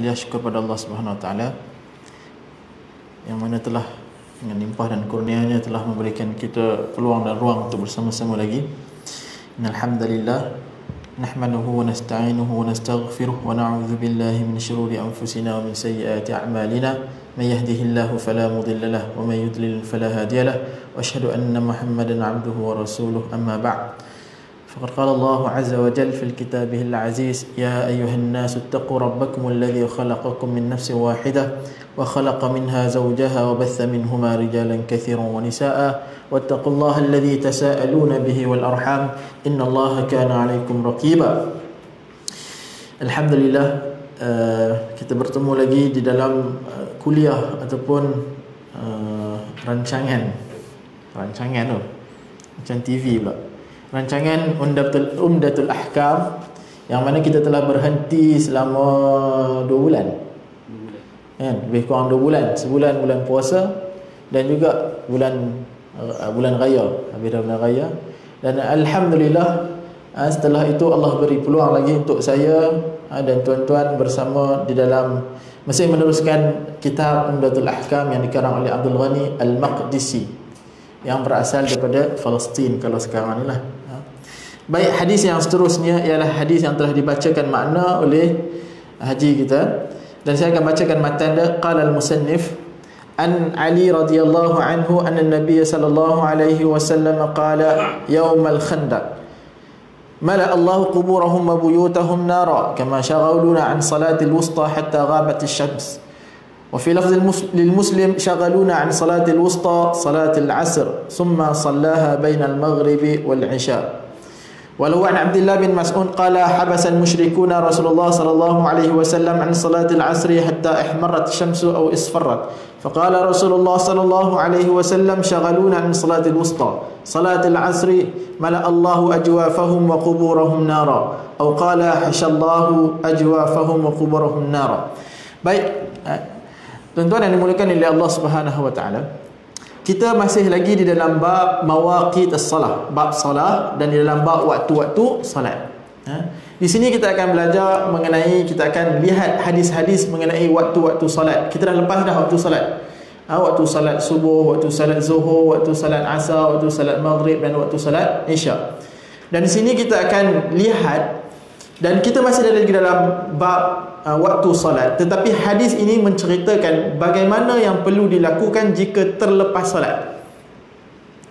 Alhamdulillah, syukur pada Allah Subhanahu Wa Taala yang mana telah dengan limpah dan kurnianya telah memberikan kita peluang dan ruang untuk bersama-sama lagi. Alhamdulillah, nahmaduhu wa nasta'inuhu wa nastaghfiruh wa na'udzu billahi min shururi anfusina wa min sayyiati a'malina. May yahdihillahu fala mudilla lahu wa may yudlil fala hadiya lahu. Wa asyhadu anna Muhammadan 'abduhu wa rasuluhu. Amma ba'd. فقد قال الله عز وجل في كتابه العزيز: يا أيها الناس اتقوا ربكم الذي خلقكم من نفس واحدة وخلق منها زوجها وبث منهما رجالا كثيرا ونساء واتقوا الله الذي تساءلون به والأرحام إن الله كان عليكم رقيبا. Alhamdulillah, kita bertemu lagi di dalam kuliah ataupun rancangan tu macam TV pula, rancangan Umdatul Ahkam, yang mana kita telah berhenti selama 2 bulan. Lebih kurang 2 bulan. Sebulan bulan puasa dan juga bulan raya, habis dah bulan raya. Dan alhamdulillah, setelah itu Allah beri peluang lagi untuk saya dan tuan-tuan bersama di dalam masih meneruskan kitab Umdatul Ahkam yang dikarang oleh Abdul Ghani Al-Maqdisi yang berasal daripada Palestin kalau sekarang ni lah. Baik, hadis yang seterusnya ialah hadis yang telah dibacakan makna oleh haji kita, dan saya akan bacakan matan dia. Qala al-musannif an Ali radhiyallahu anhu anna an-nabiy sallallahu alaihi wasallam qala yawm al-khandaq mala Allah quburahum wa buyutahum nara kama shaghaluna an salati al-wusta hatta ghabat ash-shams. وفي لفظ للمسلم شغلونا عن صلاة الوسطى صلاة العصر ثم صلاها بين المغرب والعشاء. ولو عن عبد الله بن مسعود قال حبس المشركون رسول الله صلى الله عليه وسلم عن صلاة العصر حتى احمرت الشمس أو اصفرت فقال رسول الله صلى الله عليه وسلم شغلونا عن صلاة الوسطى صلاة العصر ملأ الله أجوافهم وقبورهم نارا أو قال حشى الله أجوافهم وقبورهم نارا. Baik, tuan-tuan yang dimuliakan oleh Allah Subhanahu Wa Taala, kita masih lagi di dalam bab mawaqit as-salah, bab salah, dan di dalam bab waktu-waktu salat. Di sini kita akan belajar mengenai, kita akan lihat hadis-hadis mengenai waktu-waktu salat. Kita dah lepas dah waktu salat. Waktu salat subuh, waktu salat zuhur, waktu salat asar, waktu salat maghrib dan waktu salat isya. Dan di sini kita akan lihat, dan kita masih ada lagi dalam bab waktu salat, tetapi hadis ini menceritakan bagaimana yang perlu dilakukan jika terlepas salat.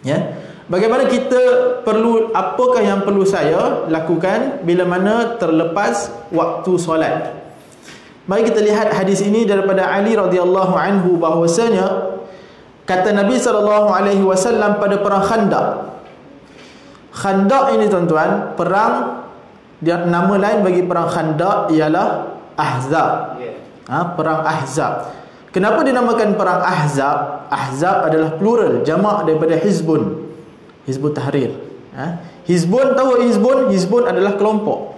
Ya, bagaimana kita perlu, apakah yang perlu saya lakukan bila mana terlepas waktu salat. Mari kita lihat hadis ini daripada Ali radhiyallahu anhu, bahwasanya kata Nabi sallallahu alaihi wasallam pada perang Khandaq. Khandaq ini tuan-tuan, perang, dia nama lain bagi perang Khandaq ialah Ahzab. Perang Ahzab. Kenapa dinamakan perang Ahzab? Ahzab adalah plural, jamak daripada Hizbun, Hizbut Tahrir. Hizbun, tahu Hizbun? Hizbun adalah kelompok.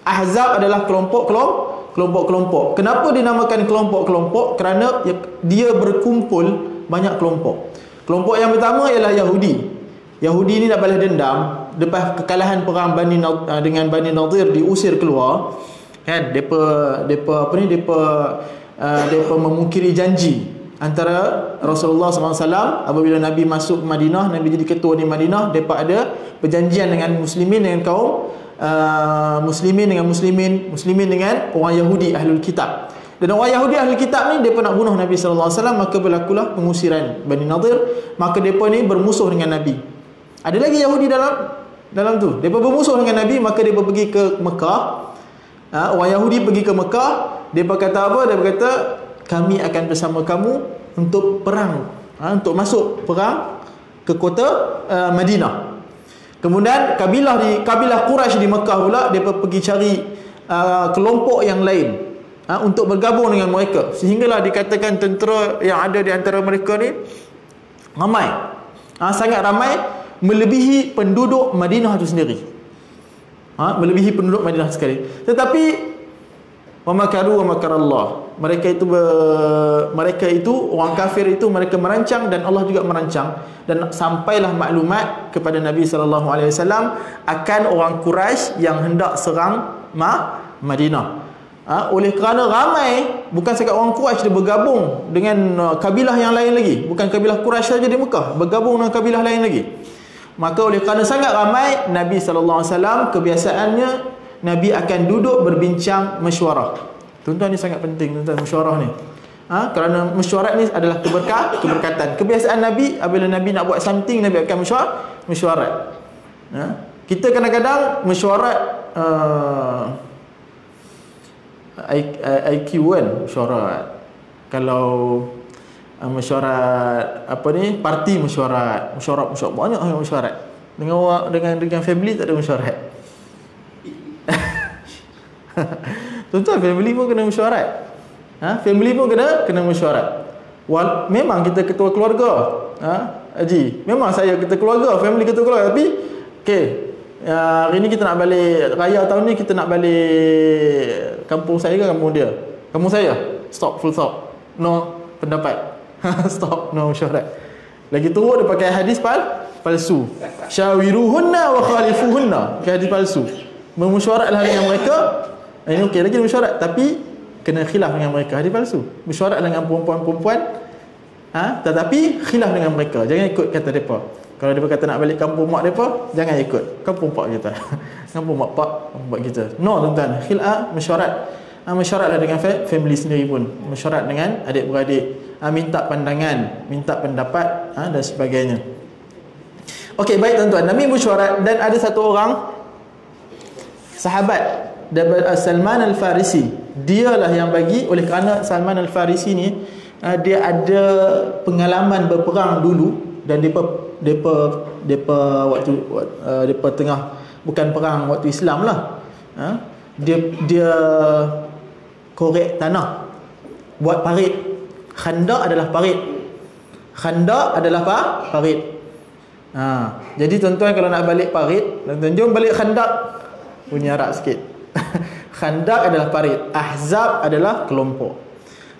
Ahzab adalah kelompok-kelompok. Kenapa dinamakan kelompok-kelompok? Kerana dia berkumpul banyak kelompok. Kelompok yang pertama ialah Yahudi. Yahudi ni nak balas dendam lepas kekalahan perang dengan Bani Nadir, diusir keluar. Depa memungkiri janji antara Rasulullah SAW apabila Nabi masuk Madinah, Nabi jadi ketua di Madinah. Depa ada perjanjian dengan muslimin, dengan kaum muslimin dengan orang Yahudi Ahlul Kitab. Dan orang Yahudi Ahlul Kitab ni depa nak bunuh Nabi SAW, maka berlakulah pengusiran Bani Nadir. Maka depa ni bermusuh dengan Nabi. Ada lagi Yahudi dalam tu, depa bermusuh dengan Nabi, maka depa pergi ke Mekah. Orang Yahudi pergi ke Mekah, mereka kata apa? Mereka kata, kami akan bersama kamu untuk perang, untuk masuk perang ke kota Madinah. Kemudian kabilah Quraisy di Mekah pula, mereka pergi cari kelompok yang lain untuk bergabung dengan mereka, sehinggalah dikatakan tentera yang ada di antara mereka ni ramai, sangat ramai, melebihi penduduk Madinah itu sendiri. Melebihi penduduk Madinah sekali. Tetapi wa makaru wa makarallah, mereka itu orang kafir itu, mereka merancang dan Allah juga merancang, dan sampailah maklumat kepada Nabi SAW akan orang Quraisy yang hendak serang Madinah. Oleh kerana ramai, bukan sekadar orang Quraisy dia bergabung dengan kabilah yang lain lagi, bukan kabilah Quraisy saja di Mekah, bergabung dengan kabilah lain lagi. Maka oleh kerana sangat ramai, Nabi SAW kebiasaannya Nabi akan duduk berbincang mesyuarah. Tuan-tuan, ni sangat penting tuan-tuan, mesyuarah ni. Kerana mesyuarat ni adalah keberkatan. Kebiasaan Nabi, apabila Nabi nak buat something, Nabi akan mesyuarat. Kita kadang-kadang mesyuarat IQ kan, mesyuarat. Kalau mesyuarat parti mesyuarat banyak yang mesyuarat. Dengan family tak ada mesyuarat. Tuan-tuan, family pun kena mesyuarat. Family pun kena mesyuarat. Memang kita ketua keluarga. Haji, memang saya ketua keluarga, family ketua keluarga, tapi hari ni kita nak balik raya tahun ni, kita nak balik kampung saya ke kampung dia? Kampung saya. Full stop. No pendapat. Stop, no mesyuarat. Lagi teruk dia pakai hadis palsu. Syawiruhunna wa khalifuhunna. Pakai hadis palsu. Memesyuaratlah dengan mereka. Ini okey lagi mesyuarat, tapi kena khilaf dengan mereka. Hadis palsu. Mesyuarat dengan perempuan-perempuan, tetapi khilaf dengan mereka. Jangan ikut kata mereka. Kalau dia kata nak balik kampung mak mereka, jangan ikut kampung pak kita. Kampung mak pak kita. No tuan-tuan, khilaf mesyuarat. Mesyuaratlah dengan family sendiri pun. Mesyuarat dengan adik-beradik. Minta pandangan, minta pendapat dan sebagainya. Okey, baik tuan-tuan. Nabi mesyuarat, dan ada satu orang sahabat, Salman Al-Farisi. Dialah yang bagi, oleh kerana Salman Al-Farisi ni dia ada pengalaman berperang dulu, dan depa waktu depa tengah, bukan perang waktu Islam lah, dia korek tanah, buat parit. Khandaq adalah parit. Jadi tuan-tuan, kalau nak balik parit, tuan-tuan jom balik Khandaq, bunyi Arab sikit. Khandaq adalah parit, Ahzab adalah kelompok.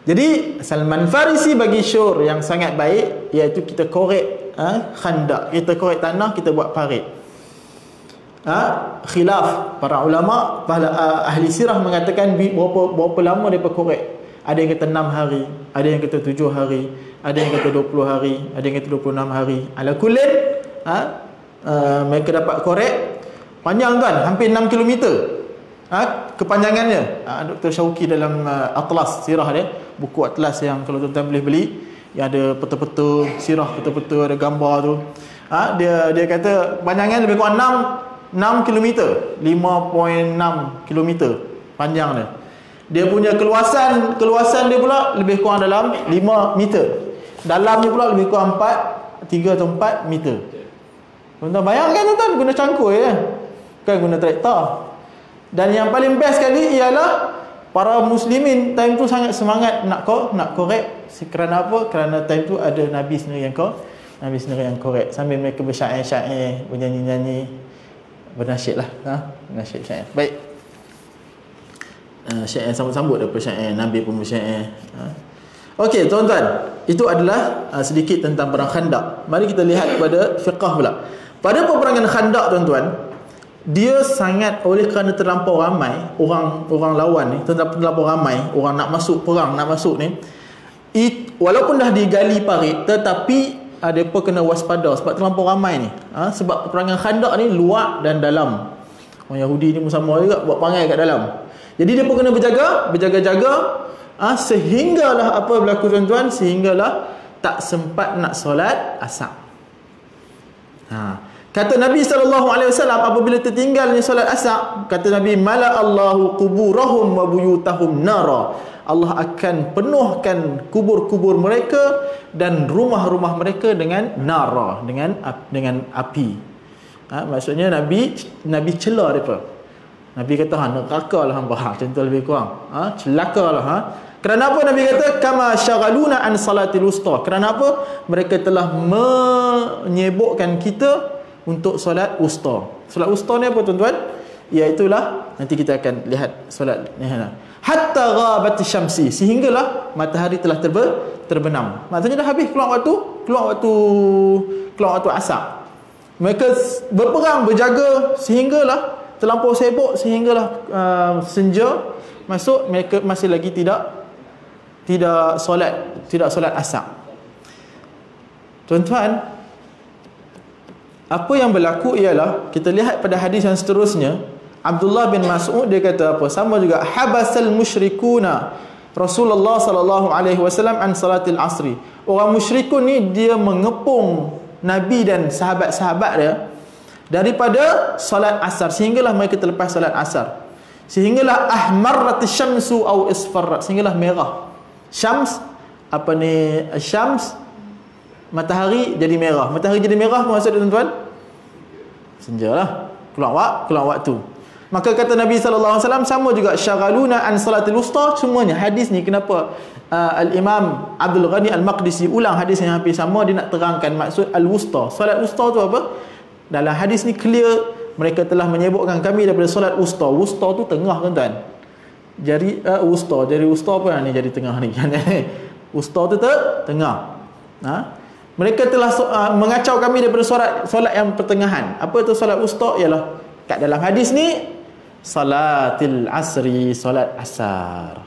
Jadi Salman Farisi bagi syur yang sangat baik, iaitu kita korek Khandaq, kita korek tanah, kita buat parit. Khilaf para ulama, ahli sirah mengatakan berapa lama mereka korek. Ada yang kata 6 hari, ada yang kata 7 hari, ada yang kata 20 hari, ada yang kata 26 hari. Ala kullin, mereka dapat korek panjang tuan, hampir 6 km kepanjangannya. Dr. Syauqi dalam Atlas Sirah dia, buku Atlas yang kalau tuan-tuan boleh beli, yang ada peta-peta sirah, peta-peta ada gambar tu, dia kata panjangan lebih kurang 6 km, 5.6 km panjang dia. Dia punya keluasan dia pula lebih kurang dalam 5 meter. Dalamnya pula lebih kurang 3 atau 4 meter. Tuan-tuan bayangkan tuan-tuan, guna cangkul ya. Bukan guna traktor. Dan yang paling best sekali ialah para muslimin time tu sangat semangat nak korek. Kerana apa? Kerana time tu ada Nabi sendiri yang korek. Sambil mereka bersyair-syair, bernyanyi-nyanyi, bernasyid lah. Nasyid syair. Baik. Syair sambut-sambut daripada syair, Nabi pun bersyair. Okey tuan-tuan, itu adalah sedikit tentang perang Khandaq. Mari kita lihat kepada fiqh pula. Pada peperangan Khandaq tuan-tuan, dia sangat, oleh kerana terlampau ramai orang lawan ni, terlampau ramai orang nak masuk perang, nak masuk ni, walaupun dah digali parit, tetapi mereka kena waspada sebab terlampau ramai ni. Sebab peperangan Khandaq ni luar dan dalam. Orang Yahudi ni pun sama juga buat perangai kat dalam. Jadi dia pun kena berjaga-jaga, sehinggalah apa berlaku tuan-tuan, sehinggalah tak sempat nak solat asar. Kata Nabi SAW, apabila tertinggalnya solat asar, kata Nabi, mala Allahu quburahum wa buyutahum nara. Allah akan penuhkan kubur-kubur mereka dan rumah-rumah mereka dengan nara, dengan api. Maksudnya Nabi cela mereka. Nabi kata neraka lah hamba, macam tu lebih kurang. Celaka lah. Kerana apa Nabi kata kama syaghaluna an salatil wusta? Kerana apa? Mereka telah menyibukkan kita untuk solat wusta. Solat wusta ni apa tuan-tuan? Iaitulah, nanti kita akan lihat solat ni. Hatta ghabati syamsi, sehinggalah matahari telah terbenam. Maksudnya dah habis keluar waktu asar. Mereka berperang, berjaga sehinggalah terlampau sibuk sehinggalah senja masuk, mereka masih lagi tidak solat asar. Tuan-tuan, apa yang berlaku ialah, kita lihat pada hadis yang seterusnya, Abdullah bin Mas'ud dia kata apa? Sama juga, habasal musyrikuna Rasulullah sallallahu alaihi wasallam an salatil asri. Orang musyrikun ni dia mengepung Nabi dan sahabat-sahabat dia daripada solat asar, sehinggalah mereka terlepas solat asar, sehinggalah ahmarrat syamsu au isfarrat, sehinggalah merah syams, apa ni syams, matahari jadi merah. Matahari jadi merah maksud tuan-tuan, senjalah, keluar waktu. Maka kata Nabi sallallahu alaihi wasallam, sama juga syaghaluna an salatil wusta. Semuanya hadis ni, kenapa Al-Imam Abdul Ghani Al-Maqdisi ulang hadis yang hampir sama, dia nak terangkan maksud al-wusta. Solat wusta tu apa? Dalam hadis ni clear, mereka telah menyebutkan kami daripada solat wusta. Wusta tu tengah, tuan-tuan. Jari wusta apa ni jadi tengah ni? Wusta tu tengah. Mereka telah mengacau kami daripada solat yang pertengahan. Apa tu solat wusta? Ialah kat dalam hadis ni salatil asri, solat asar.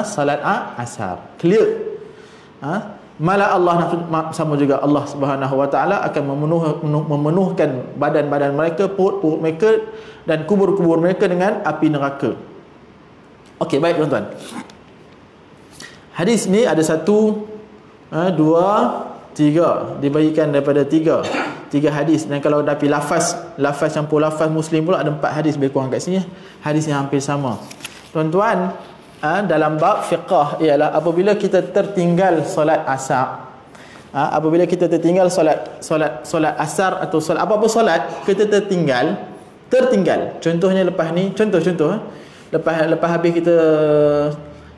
Salat asar. Clear. Malah Allah sama juga, Allah Subhanahu wa taala akan memenuhkan badan-badan mereka, perut-perut mereka dan kubur-kubur mereka dengan api neraka. Okey, baik tuan-tuan. Hadis ni ada 1, 2, 3, dibagikan daripada 3 hadis. Dan kalau dapat lafaz campur lafaz Muslim pula ada 4 hadis, lebih kurang kat sini hadis yang hampir sama. Tuan-tuan, dalam bab fiqh ialah apabila kita tertinggal solat asar, apabila kita tertinggal solat asar atau solat apa-apa solat, kita tertinggal. Contohnya lepas ni, contoh lepas habis kita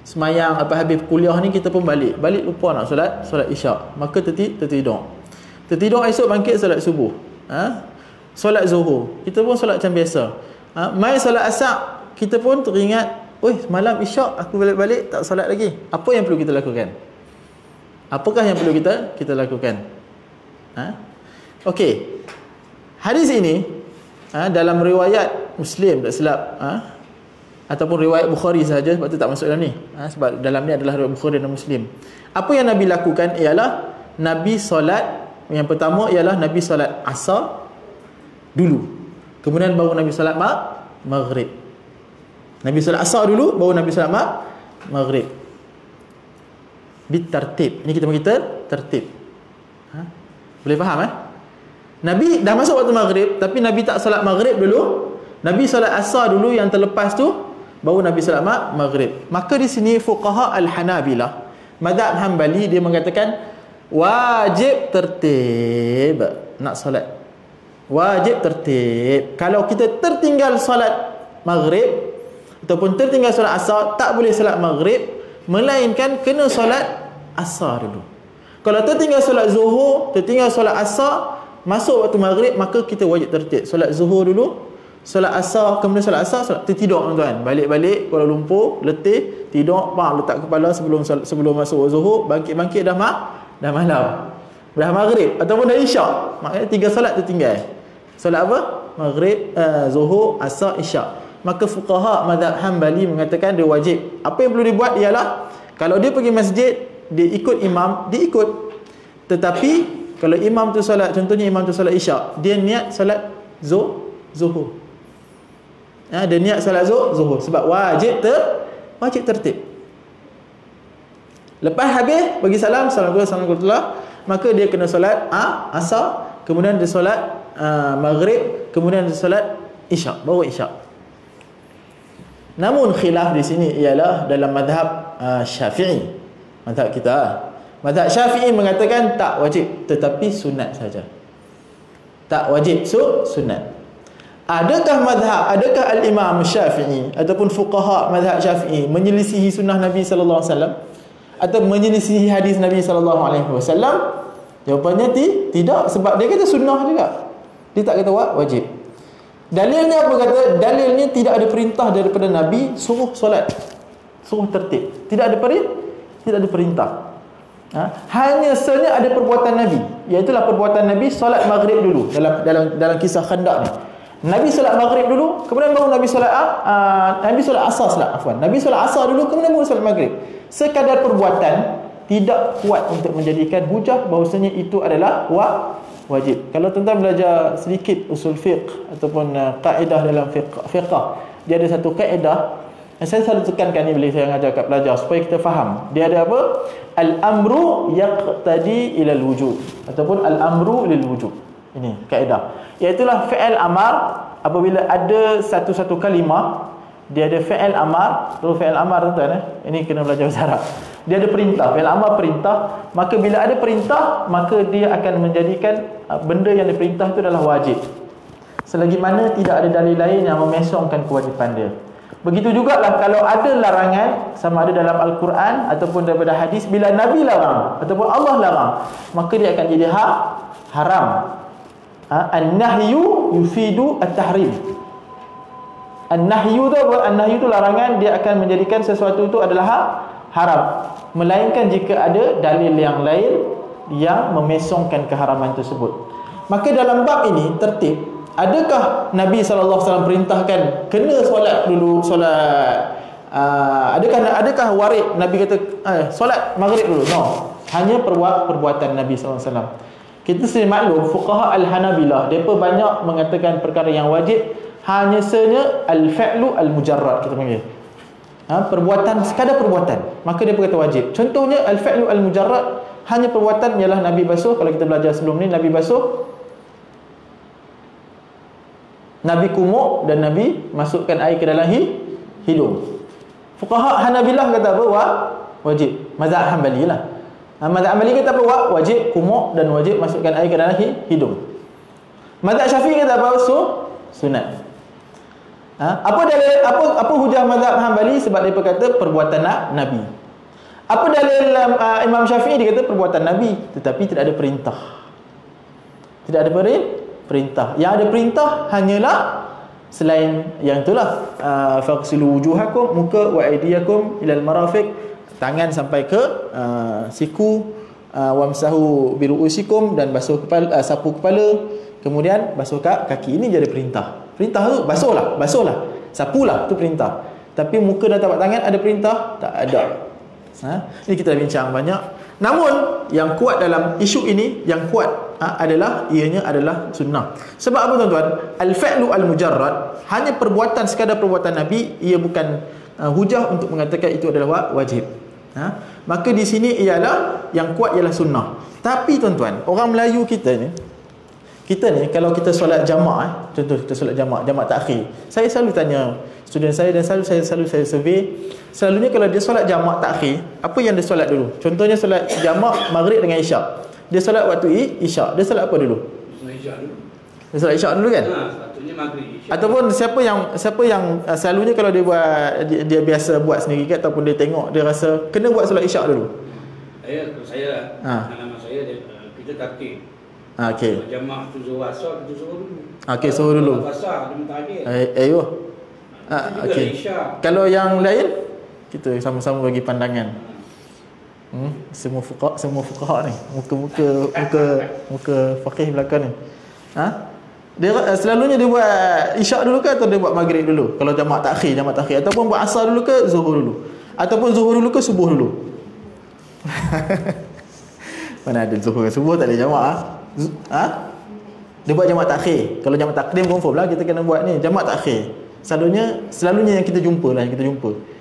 semayang, lepas habis kuliah ni kita pun balik lupa nak solat isyak, maka tertidur esok bangkit solat subuh, solat zuhur kita pun solat macam biasa, mai solat asar kita pun teringat, malam isyak aku balik tak solat lagi. Apa yang perlu kita lakukan? Apakah yang perlu kita lakukan? Okey, hadis ini dalam riwayat Muslim tak silap, ataupun riwayat Bukhari sahaja, sebab tu tak masuk dalam ni, sebab dalam ni adalah riwayat Bukhari dan Muslim. Apa yang Nabi lakukan ialah Nabi solat, yang pertama ialah Nabi solat asar dulu, kemudian baru Nabi solat maghrib. Nabi solat asar dulu, baru Nabi solat maghrib. Bitartib. Ini kita tertib. Boleh faham Nabi dah masuk waktu maghrib, tapi Nabi tak solat maghrib dulu. Nabi solat asar dulu, yang terlepas tu baru Nabi solat maghrib. Maka di sini fuqaha al-Hanabilah, mazhab Hanbali, dia mengatakan wajib tertib nak solat. Wajib tertib. Kalau kita tertinggal solat maghrib ataupun tertinggal solat asar, tak boleh solat maghrib, melainkan kena solat asar dulu. Kalau tertinggal solat zuhur, tertinggal solat asar, masuk waktu maghrib, maka kita wajib tertib. Solat zuhur dulu, solat asar, kemudian solat asar, solat tertidur tuan-tuan. Balik Kuala Lumpur, letih, tidur, letak kepala sebelum masuk zuhur, bangkit dah malam. Dah maghrib ataupun dah isyak. Maknanya 3 solat tertinggal. Solat apa? Maghrib, zuhur, asar, isyak. Maka fuqaha mazhab Hanbali mengatakan dia wajib. Apa yang perlu dibuat ialah, kalau dia pergi masjid, dia ikut imam, dia ikut. Tetapi kalau imam tu solat, contohnya imam tu solat isyak, dia niat solat zuhur. Dia niat solat zuhur sebab wajib tertib. Lepas habis bagi salam, Assalamualaikum, maka dia kena solat asar, kemudian dia solat maghrib, kemudian dia solat isyak, baru isyak. Namun khilaf di sini ialah dalam mazhab Syafi'i, mazhab kita. Mazhab Syafi'i mengatakan tak wajib, tetapi sunat saja. Tak wajib, sunat. Adakah al-Imam Syafi'i ataupun fuqaha mazhab Syafi'i menyelisihi sunnah Nabi sallallahu alaihi wasallam atau menyelisihi hadis Nabi sallallahu alaihi wasallam? Jawapannya tidak, sebab dia kata sunnah juga. Dia tak kata wajib. Dalilnya apa kata? Dalilnya tidak ada perintah daripada Nabi suruh solat, suruh tertib. Tidak ada perintah. Hanya saja ada perbuatan Nabi, iaitu perbuatan Nabi solat maghrib dulu dalam kisah Khandaq ni. Nabi solat maghrib dulu, kemudian baru Nabi solat asar Nabi solat asar dulu, kemudian baru solat maghrib. Sekadar perbuatan tidak kuat untuk menjadikan hujah bahawasanya itu adalah wajib. Kalau tuan-tuan belajar sedikit usul fiqh ataupun kaedah dalam fiqh, dia ada satu kaedah yang saya selalu tekankan ni bila saya mengajar kat pelajar supaya kita faham. Dia ada apa? Al-amru yaqtadi ila al-wujub ataupun al-amru lil wujub. Ini kaedah. Iaitulah fi'il amar apabila ada satu kalimah, dia ada fi'il amar. Tu fi'il amar tuan-tuan ini kena belajar bahasa Arab. Dia ada perintah, fi'il amar perintah, maka bila ada perintah, maka dia akan menjadikan benda yang diperintah itu adalah wajib. Selagi mana tidak ada dalil lain yang memesongkan kewajipan dia. Begitu jugalah kalau ada larangan, sama ada dalam Al-Quran ataupun daripada hadis, bila Nabi larang ataupun Allah larang, maka dia akan jadi haram. An-nahyu yufidu at-tahrim. An-nahyu tu larangan, dia akan menjadikan sesuatu itu adalah haram, melainkan jika ada dalil yang lain yang memesongkan keharaman tersebut. Maka dalam bab ini tertib, adakah Nabi SAW perintahkan kena solat dulu, adakah warid Nabi kata solat maghrib dulu? No, hanya perbuatan Nabi SAW. Kita sendiri maklum, fuqaha al-Hanabilah mereka banyak mengatakan perkara yang wajib hanya saja al-fi'lu al-mujarrad, kita panggil perbuatan, sekadar perbuatan, maka dia berkata wajib. Contohnya al-fi'lu al-mujarrad, hanya perbuatan ialah Nabi basuh. Kalau kita belajar sebelum ni, Nabi basuh, Nabi kumuk, dan Nabi masukkan air ke dalam hidung. Fuqaha Hanabilah kata apa? Wajib. Mazhab Hanbali lah. Mazhab Hanbali kata apa? Wajib kumuk dan wajib masukkan air ke dalam hidung. Mazhab Syafi'i kata apa? Sunat. Apa dalil, apa hujah mazhab Hanbali? Sebab dia berkata perbuatan Nabi. Apa dalil Imam Syafi'i? Dia kata perbuatan Nabi, tetapi tidak ada perintah. Tidak ada perintah. Yang ada perintah hanyalah selain yang itulah, faghsilu wujuhakum, muka, wa aydiyakum ilal marafiq, tangan sampai ke siku, wamsahu biruusikum, dan basuh kepala, sapu kepala, kemudian basuh kaki. Ini jadi perintah. Perintah tu basuhlah, sapulah, tu perintah. Tapi muka dan tapak tangan ada perintah? Tak ada. Ini kita bincang banyak. Namun yang kuat dalam isu ini, yang kuat adalah ianya adalah sunnah. Sebab apa tuan-tuan? Al-fi'lu al-mujarrad, hanya perbuatan, sekadar perbuatan Nabi, ia bukan hujah untuk mengatakan itu adalah wajib. Maka di sini ialah yang kuat ialah sunnah. Tapi tuan-tuan, orang Melayu kita ni kalau kita solat jamaah, contoh kita solat jamaah takhir, saya selalu tanya student saya, dan selalu saya survey, selalunya kalau dia solat jamaah takhir, apa yang dia solat dulu? Contohnya solat jamaah maghrib dengan isyak, dia solat waktu isyak, dia solat apa dulu? Dia solat isyak dulu kan? Sepatutnya maghrib, isyak. Ataupun siapa yang selalunya kalau dia buat, dia biasa buat sendiri kan, ataupun dia tengok, dia rasa kena buat solat isyak dulu. Pengalaman saya, kita takdir. Okey. Jamaah tu zuhur asar, kita zuhur dulu. Okey, zuhur dulu. Asar dia minta akhir. Okey. Kalau yang lain, kita sama-sama bagi pandangan. Semua fuqaha ni, muka faqih belakang ni. Dia selalunya dia buat isyak dulu ke, atau dia buat maghrib dulu? Kalau jamaah takhir, ataupun buat asar dulu ke zuhur dulu? Ataupun zuhur dulu ke subuh dulu? Mana ada zuhur ke subuh, tak ada jamaah. Dia buat jamaah takhir. Kalau jamaah takdim confirm lah kita kena buat ni jamaah takhir. Selalunya yang kita jumpa.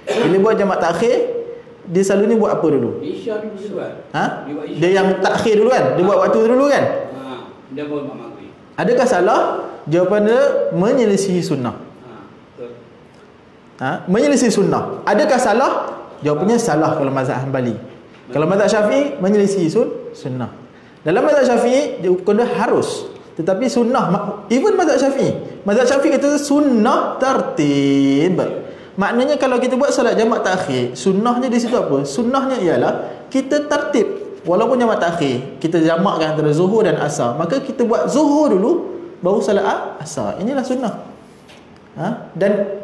Bila buat jamaah takhir, dia selalunya buat apa dulu? Isyak dulu dia buat. Dia yang takhir dulu kan? Dia buat waktu dulu kan? Dia buat maghrib. Adakah salah? Jawapan dia menyelisihi sunnah. Menyelisihi sunnah. Adakah salah? Jawapannya salah kalau mazhab Hanbali. Kalau mazhab Syafi'i menyelisihi sunnah. Dalam mazhab Syafi'i dia hukum dia harus, tetapi sunnah, even mazhab Syafi'i kata sunnah tartib. Maknanya kalau kita buat solat jamaah takhir, sunnahnya di situ apa? Sunnahnya ialah kita tertib. Walaupun jamaah takhir, kita jamakkan antara zuhur dan asar, maka kita buat zuhur dulu baru solat asar. Inilah sunnah. Dan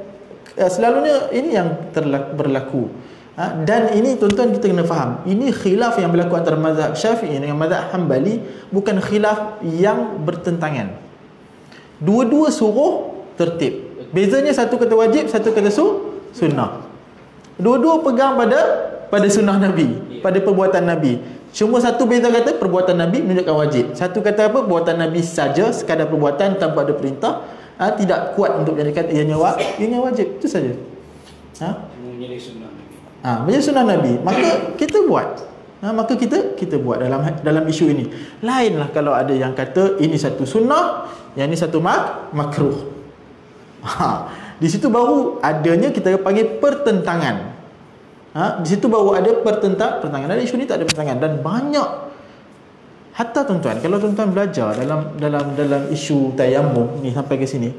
selalunya ini yang berlaku. Dan ini tuan-tuan kita kena faham, ini khilaf yang berlaku antara mazhab Syafi'i dengan mazhab Hanbali, bukan khilaf yang bertentangan. Dua-dua suruh tertib. Bezanya satu kata wajib, satu kata sunnah. Dua-dua pegang pada sunnah Nabi, pada perbuatan Nabi. Cuma satu beza kata perbuatan Nabi menunjukkan wajib. Satu kata apa? Perbuatan Nabi saja, sekadar perbuatan tanpa ada perintah, tidak kuat untuk menjadikan ianya wajib. Itu saja. Menjadi sunnah Nabi. Menjadi sunnah Nabi. Maka kita buat. Maka kita buat dalam isu ini. Lainlah kalau ada yang kata ini satu sunnah, yang ini satu makruh. Di situ baru adanya kita panggil pertentangan. Di situ baru ada pertentangan. Dalam isu ni tak ada pertentangan. Dan banyak, hatta tuan-tuan, kalau tuan-tuan belajar dalam isu tayammum ni sampai ke sini,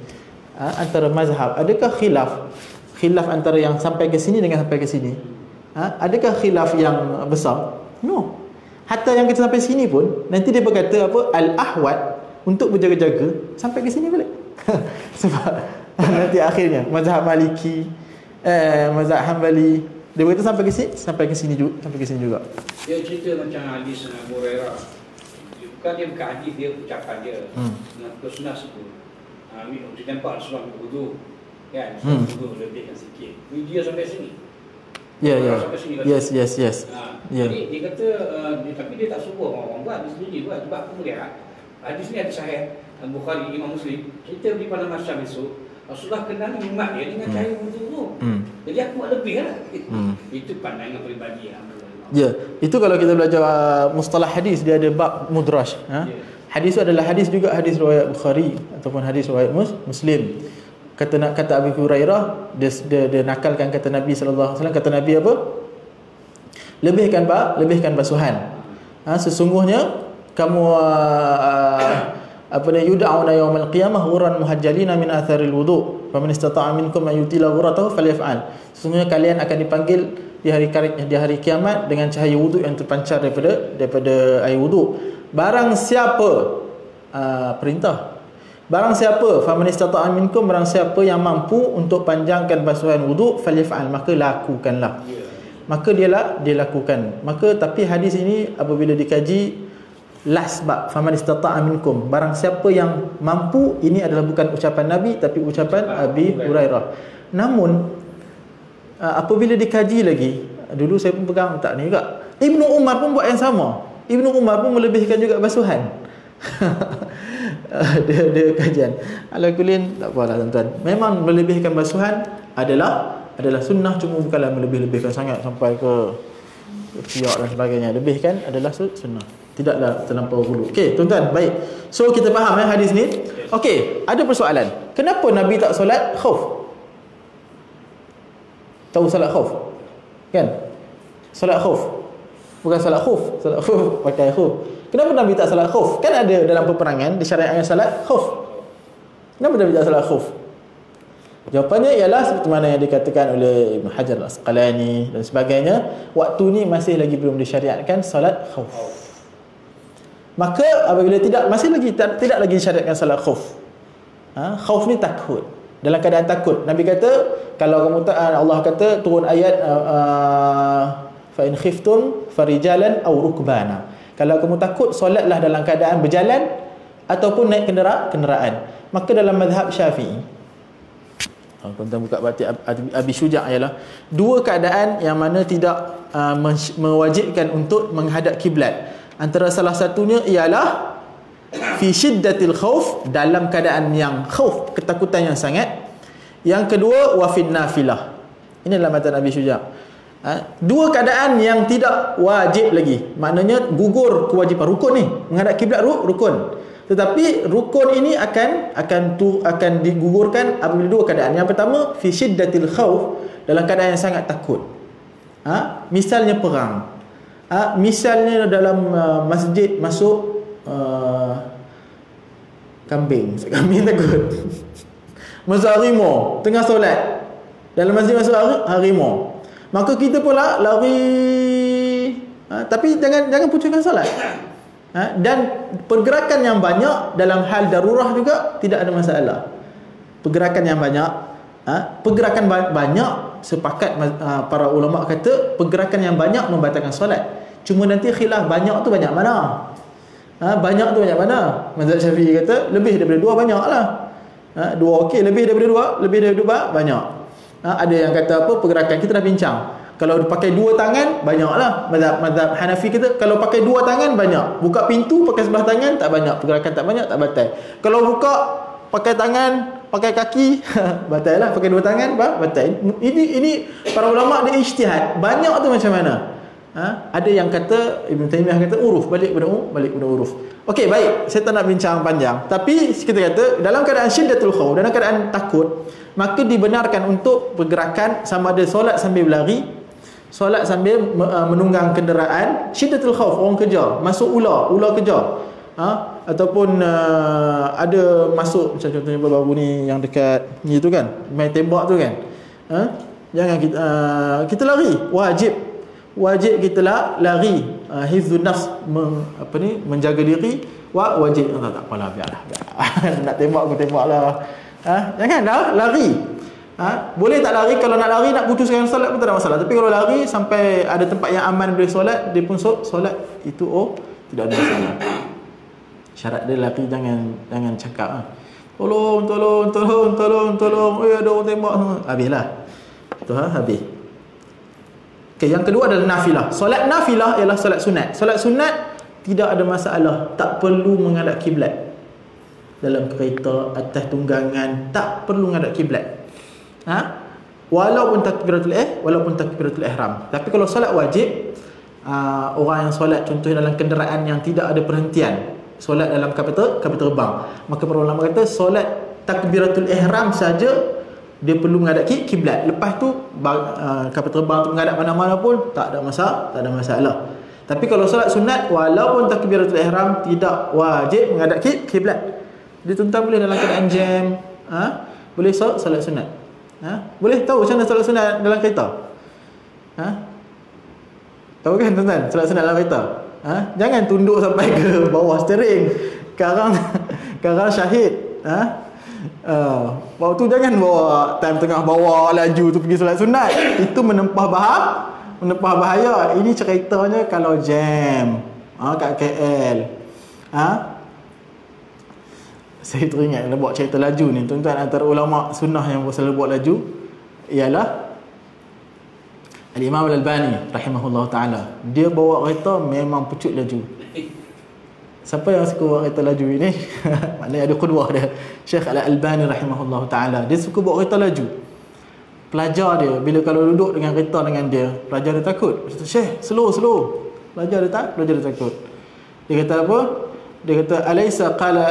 antara mazhab, adakah khilaf antara yang sampai ke sini dengan sampai ke sini? Adakah khilaf yang besar? No. Hatta yang kita sampai sini pun nanti dia berkata apa? Al-ahwat, untuk berjaga-jaga sampai ke sini balik. Sebab nanti akhirnya mazhab Maliki, mazhab Hanbali, dia berkata sampai ke sini juga. Dia cerita macam hadis Abu Hurairah. Bukan dia bukan hadis, dia ucapan dia. Dengan sunnah itu. Dia nampak Rasulullah berwudu. Kan? Wudu lebihkan sikit. Dia sampai sini. Ya. Yes. Jadi dia kata tapi dia tak suruh orang buat, dia sendiri buat. Sebab aku melihat hadis ni ada sahih Bukhari, Imam Muslim. Cerita di pada masa besok Rasulullah kenal umat dia dengan cahaya wudu tu. Jadi aku buat lebih lah. Itu pandangan peribadi. Ya, itu kalau kita belajar mustalah hadis, dia ada bab mudraj. Hadis itu adalah hadis juga, hadis riwayat Bukhari ataupun hadis riwayat Muslim. Kata Abu Hurairah, dia nakalkan kata Nabi sallallahu alaihi wasallam. Kata Nabi apa? Lebihkan basuhan. Sesungguhnya kamu yud'auna yaumal qiyamah ghurran muhajjalina min atharil wudu faman istata'a minkum an yutila ghurratahu falyaf'al. Sesungguhnya kalian akan dipanggil di hari kiamat dengan cahaya wudu yang terpancar daripada air wudu. Barang siapa perintah, barang siapa faman istata'a minkum, barang siapa yang mampu untuk panjangkan basuhan wudu, falyaf'al, maka lakukanlah. Maka dia lakukan. Maka tapi hadis ini apabila dikaji, last bab faman istata'a minkum, barang siapa yang mampu, ini adalah bukan ucapan Nabi tapi ucapan Abi Hurairah. Namun apabila dikaji lagi, dulu saya pun pegang tak ni juga, Ibnu Umar pun buat yang sama. Ibnu Umar pun melebihkan juga basuhan. dia kajian. Ala kulin, tak apalah tuan-tuan. Memang melebihkan basuhan adalah sunnah, cuma bukanlah melebih-lebihkan sangat sampai ke piak dan sebagainya. Lebihkan adalah sunnah, tidaklah terlampau hulu. Okey, tuan-tuan, baik. So kita faham hadis ni. Okey, ada persoalan. Kenapa Nabi tak solat khauf? Tahu solat khauf? Kan? Solat khauf. Bukan solat khauf, pakai khauf. Kenapa Nabi tak solat khauf? Kan ada dalam peperangan disyariatkan solat khauf. Kenapa Nabi tak solat khauf? Jawapannya ialah seperti mana yang dikatakan oleh Ibn Hajar Al-Asqalani dan sebagainya, waktu ni masih lagi belum disyariatkan solat khauf. Maka apabila tidak lagi disyariatkan solat khauf. Khauf ni takut. Dalam keadaan takut. Nabi kata, kalau kamu Allah kata turun ayat fa in khiftum farijalan aw rukbana. Kalau kamu takut, solatlah dalam keadaan berjalan ataupun naik kenderaan. Maka dalam mazhab Syafi'i, tuan-tuan buka batik Abi Syuja' ialah dua keadaan yang mana tidak mewajibkan untuk menghadap kiblat. Antara salah satunya ialah fi syiddatil khauf, dalam keadaan yang khauf, ketakutan yang sangat. Yang kedua wa fin nafilah. Ini dalam matan Abi Syuja'. Dua keadaan yang tidak wajib lagi, maknanya gugur kewajipan rukun ni, menghadap kiblat rukun. Tetapi rukun ini akan digugurkan apabila dua keadaan. Yang pertama fi syiddatil khauf, dalam keadaan yang sangat takut. Misalnya perang. Misalnya dalam masjid masuk kambing takut. Masuk harimau tengah solat. Dalam masjid masuk harimau. Maka kita pula lari, tapi jangan putuskan solat. Dan pergerakan yang banyak dalam hal darurah juga tidak ada masalah. Pergerakan yang banyak, sepakat para ulama kata pergerakan yang banyak membatalkan solat. Cuma nanti khilaf banyak tu banyak mana? Banyak tu banyak mana? Mazhab Syafi'i kata lebih daripada dua banyaklah. Dua okey, lebih daripada dua banyak. Ada yang kata apa, pergerakan kita dah bincang. Kalau pakai dua tangan banyaklah. Mazhab Hanafi kita kalau pakai dua tangan banyak. Buka pintu pakai sebelah tangan tak banyak, pergerakan tak banyak, tak batal. Kalau buka pakai tangan, pakai kaki batal lah. Pakai dua tangan batal. Ini para ulama dia ijtihad. Banyak tu macam mana? Ada yang kata, Ibn Taymiyah kata uruf, balik pada uruf. Okey, baik, saya tak nak bincang panjang. Tapi kita kata dalam keadaan syiddatul khauf, dalam keadaan takut, maka dibenarkan untuk pergerakan sama ada solat sambil berlari, solat sambil menunggang kenderaan. Syiddatul khauf, orang kejar, masuk ular kejar. Ataupun ada masuk macam contohnya baru ni yang dekat ni tu kan, main tembak tu kan. Jangan kita lari, wajib kita lari, hifzun nafs, menjaga diri, wajib. Tak apalah, biarlah. Nak tembak aku tembaklah. Jangan lari. Boleh tak lari? Kalau nak lari, nak putuskan solat pun tak ada masalah. Tapi kalau lari sampai ada tempat yang aman boleh solat, dia pun solat, itu tidak ada masalah. Syarat dia lari jangan cakap tolong, ada orang tembak. Habislah. Tu habis. Okay, yang kedua adalah nafilah. Solat nafilah ialah solat sunat. Solat sunat tidak ada masalah, tak perlu menghadap kiblat. Dalam kereta, atas tunggangan, tak perlu menghadap kiblat. Walaupun takbiratul ihram. Tapi kalau solat wajib, orang yang solat contohnya dalam kenderaan yang tidak ada perhentian, solat dalam kapal terbang, maka para ulama kata solat takbiratul ihram saja dia perlu menghadap kiblat. Lepas tu kapal terbang tu menghadap mana-mana pun tak ada masalah. Tapi kalau solat sunat, walaupun takbiratul ihram, tidak wajib menghadap kiblat. Dia tuan-tuan boleh dalam keadaan jam, boleh solat sunat. Boleh tahu macam mana solat sunat dalam kereta? Tahu kan tuan-tuan solat sunat dalam kereta? Jangan tunduk sampai ke bawah steering. Karang syahid. Waktu tu jangan bawa time tengah bawa laju tu pergi solat sunat. Itu menempah bahaya. Ini ceritanya kalau jam kat KL. Saya teringat nak buat cerita laju ni tuan-tuan. Antara ulama sunnah yang selalu buat laju ialah Al-Imam Al-Albani rahimahullah ta'ala. Dia bawa kereta memang pucut laju. Siapa yang suka bawa kereta laju ini? Maknanya ada qudwah dia, Syekh Al-Albani rahimahullah ta'ala. Dia suka bawa kereta laju. Pelajar dia, bila kalau duduk dengan kereta dengan dia, pelajar dia takut. Dia kata, Syekh, slow. Pelajar dia takut. Dia kata apa? Dia kata, Alaysa qala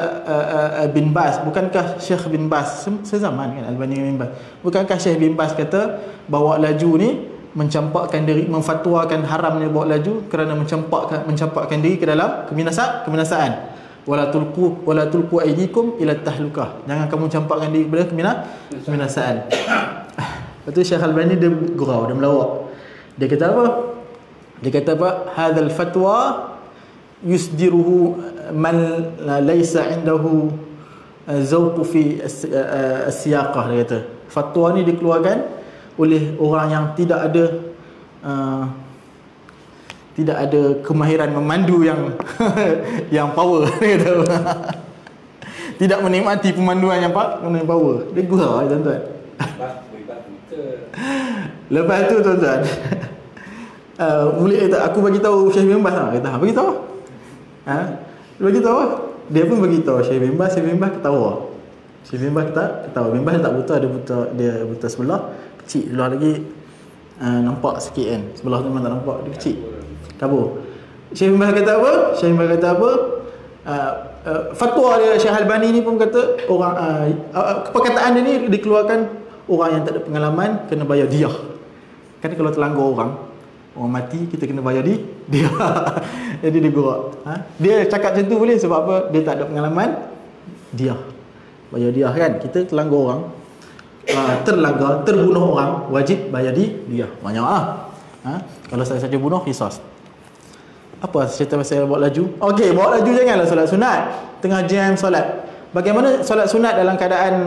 bin Bas, bukankah Syekh bin Bas sezaman kan, Albani bin Bas, bukankah Syekh bin Bas kata bawa laju ni mencampakkan diri, memfatwakan haramnya bawa laju kerana mencampakkan diri ke dalam kebinasaan. Wala tulqu aydikum ila tahlukah, jangan kamu campakkan diri kepada kebinasaan. Lepas tu Syekh Albani dia gurau, dia melawak. Dia kata apa? Hadzal fatwa yusdiruhu man laysa indahu zawq fi as-siyaqah. Dia kata fatwa ni dikeluarkan oleh orang yang tidak ada kemahiran memandu yang yang power. Dia kata tidak menikmati pemanduan yang power. Dia gurau tuan-tuan. Lepas tu tuan-tuan, boleh aku bagi tahu Syekh bin Baz lah. Kata bagi tahu. Bagi tahu. Dia pun bagi tahu Syekh bin Baz ketawa. Syekh bin Baz ketawa. Bin Baz tak buta, dia buta sebelah, kecil sebelah lagi, nampak sikit kan. Sebelah tu memang tak nampak, dia kecil. Kabur. Syekh bin Baz kata apa? Fatwa dia Syekh Albani ni pun kata orang perkataan dia ni dikeluarkan orang yang tak ada pengalaman kena bayar diah. Kan kalau terlanggar orang mati, kita kena bayar dia. Jadi dia gerak. Dia cakap macam tu boleh sebab apa? Dia tak ada pengalaman, dia bayar dia kan. Kita terlanggar orang, terbunuh orang, wajib bayar dia. Banyak lah. Kalau saya saja bunuh, qisas. Apa cerita pasal bawa laju? Okey, bawa laju janganlah solat sunat tengah jam solat. Bagaimana solat sunat dalam keadaan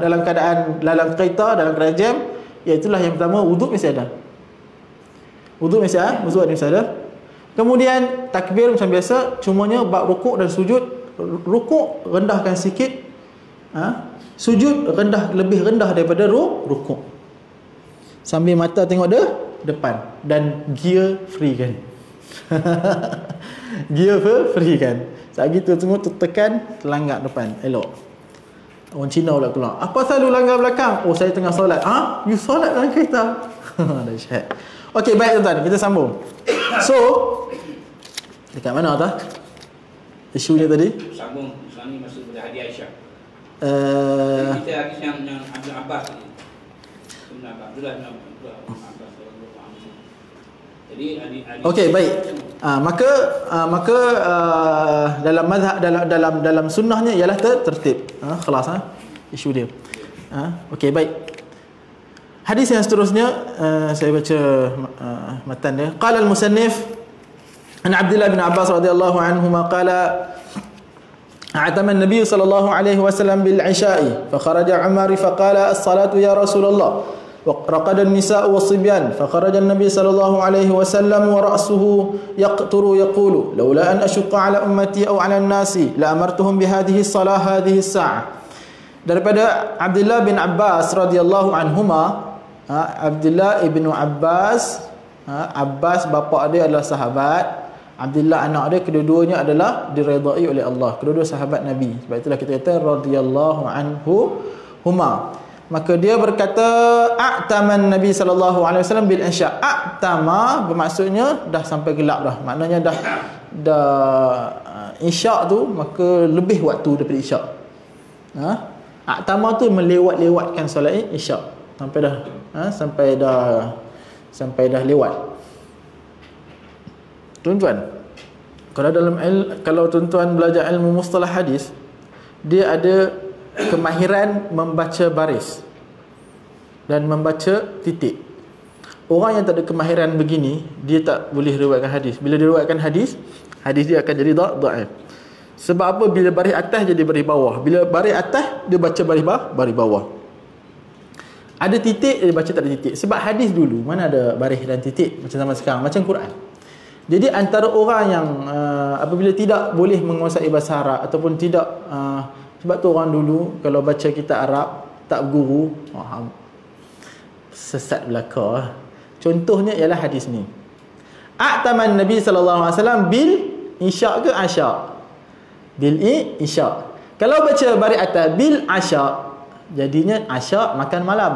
dalam kereta, dalam keadaan jam? Iaitulah yang pertama, wuduk mesti ada. Wuduk mesti ada. Kemudian takbir macam biasa, cumanya bab rukuk dan sujud. Rukuk rendahkan sikit, Sujud lebih rendah daripada rukuk. Sambil mata tengok depan dan gear free kan. Gear free kan. Saat gitu tengok tekan terlanggak depan, elok. Orang Cina pula keluar. Apa selalu langgar belakang? Oh, saya tengah solat. You solat dalam kereta? Dahsyat. Okey, baik tuan-tuan, kita sambung. So, dekat mana tah? Isunya tadi? Sambung. Sekarang ni masih pada hadis Aisyah. Kita hadis yang Abdul Abbas ni. Sebenarnya Abdullah bin Abbas. Jadi okey, baik. Maka dalam mazhab dalam sunnahnya ialah tertib. Kelas isu dia. Okey, baik. Hadis yang seterusnya saya baca matan dia. Qala al-musannif an Abdullah bin Abbas radhiyallahu anhuma qala أعتم النبي صلى الله عليه وسلم بالعشاء فخرج عمر فقال الصلاة يا رسول الله رقد النساء والصبيان فخرج النبي صلى الله عليه وسلم ورأسه يقطر يقول لولا أن أشق على أمتي أو على الناس لأمرتهم بهذه الصلاة هذه الساعة. Daripada Abdullah bin Abbas radhiyallahu anhuma, Abdullah ibnu Abbas, Abbas bapa dia adalah sahabat, Abdullah anak dia, kedua-duanya adalah diredai oleh Allah, kedua-dua sahabat Nabi. Sebab itulah kita kata radhiyallahu anhu huma. Maka dia berkata a'taman Nabi sallallahu alaihi wasallam bil isya. A'tama bermaksudnya dah sampai gelap dah. Maknanya dah isyak tu maka lebih waktu daripada isyak. A'tama tu melewat-lewatkan solat isyak. Sampai dah lewat. Tuan-tuan, kalau tuan-tuan belajar ilmu mustalah hadis, dia ada kemahiran membaca baris dan membaca titik. Orang yang tak ada kemahiran begini, dia tak boleh riwayatkan hadis. Bila dia riwayatkan hadis dia akan jadi dhaif. Sebab apa? Bila baris atas jadi baris bawah. Bila baris atas dia baca baris bawah. Ada titik dia baca tak ada titik. Sebab hadis dulu mana ada baris dan titik macam zaman sekarang, macam Quran. Jadi antara orang yang apabila tidak boleh menguasai bahasa Arab ataupun tidak sebab tu orang dulu kalau baca kitab Arab tak guru, sesat belaka. Contohnya ialah hadis ni. A'taman Nabi sallallahu alaihi wasallam bil isya' ke asya'? Bil isya'. Kalau baca baris atas bil asya', jadinya asya' makan malam.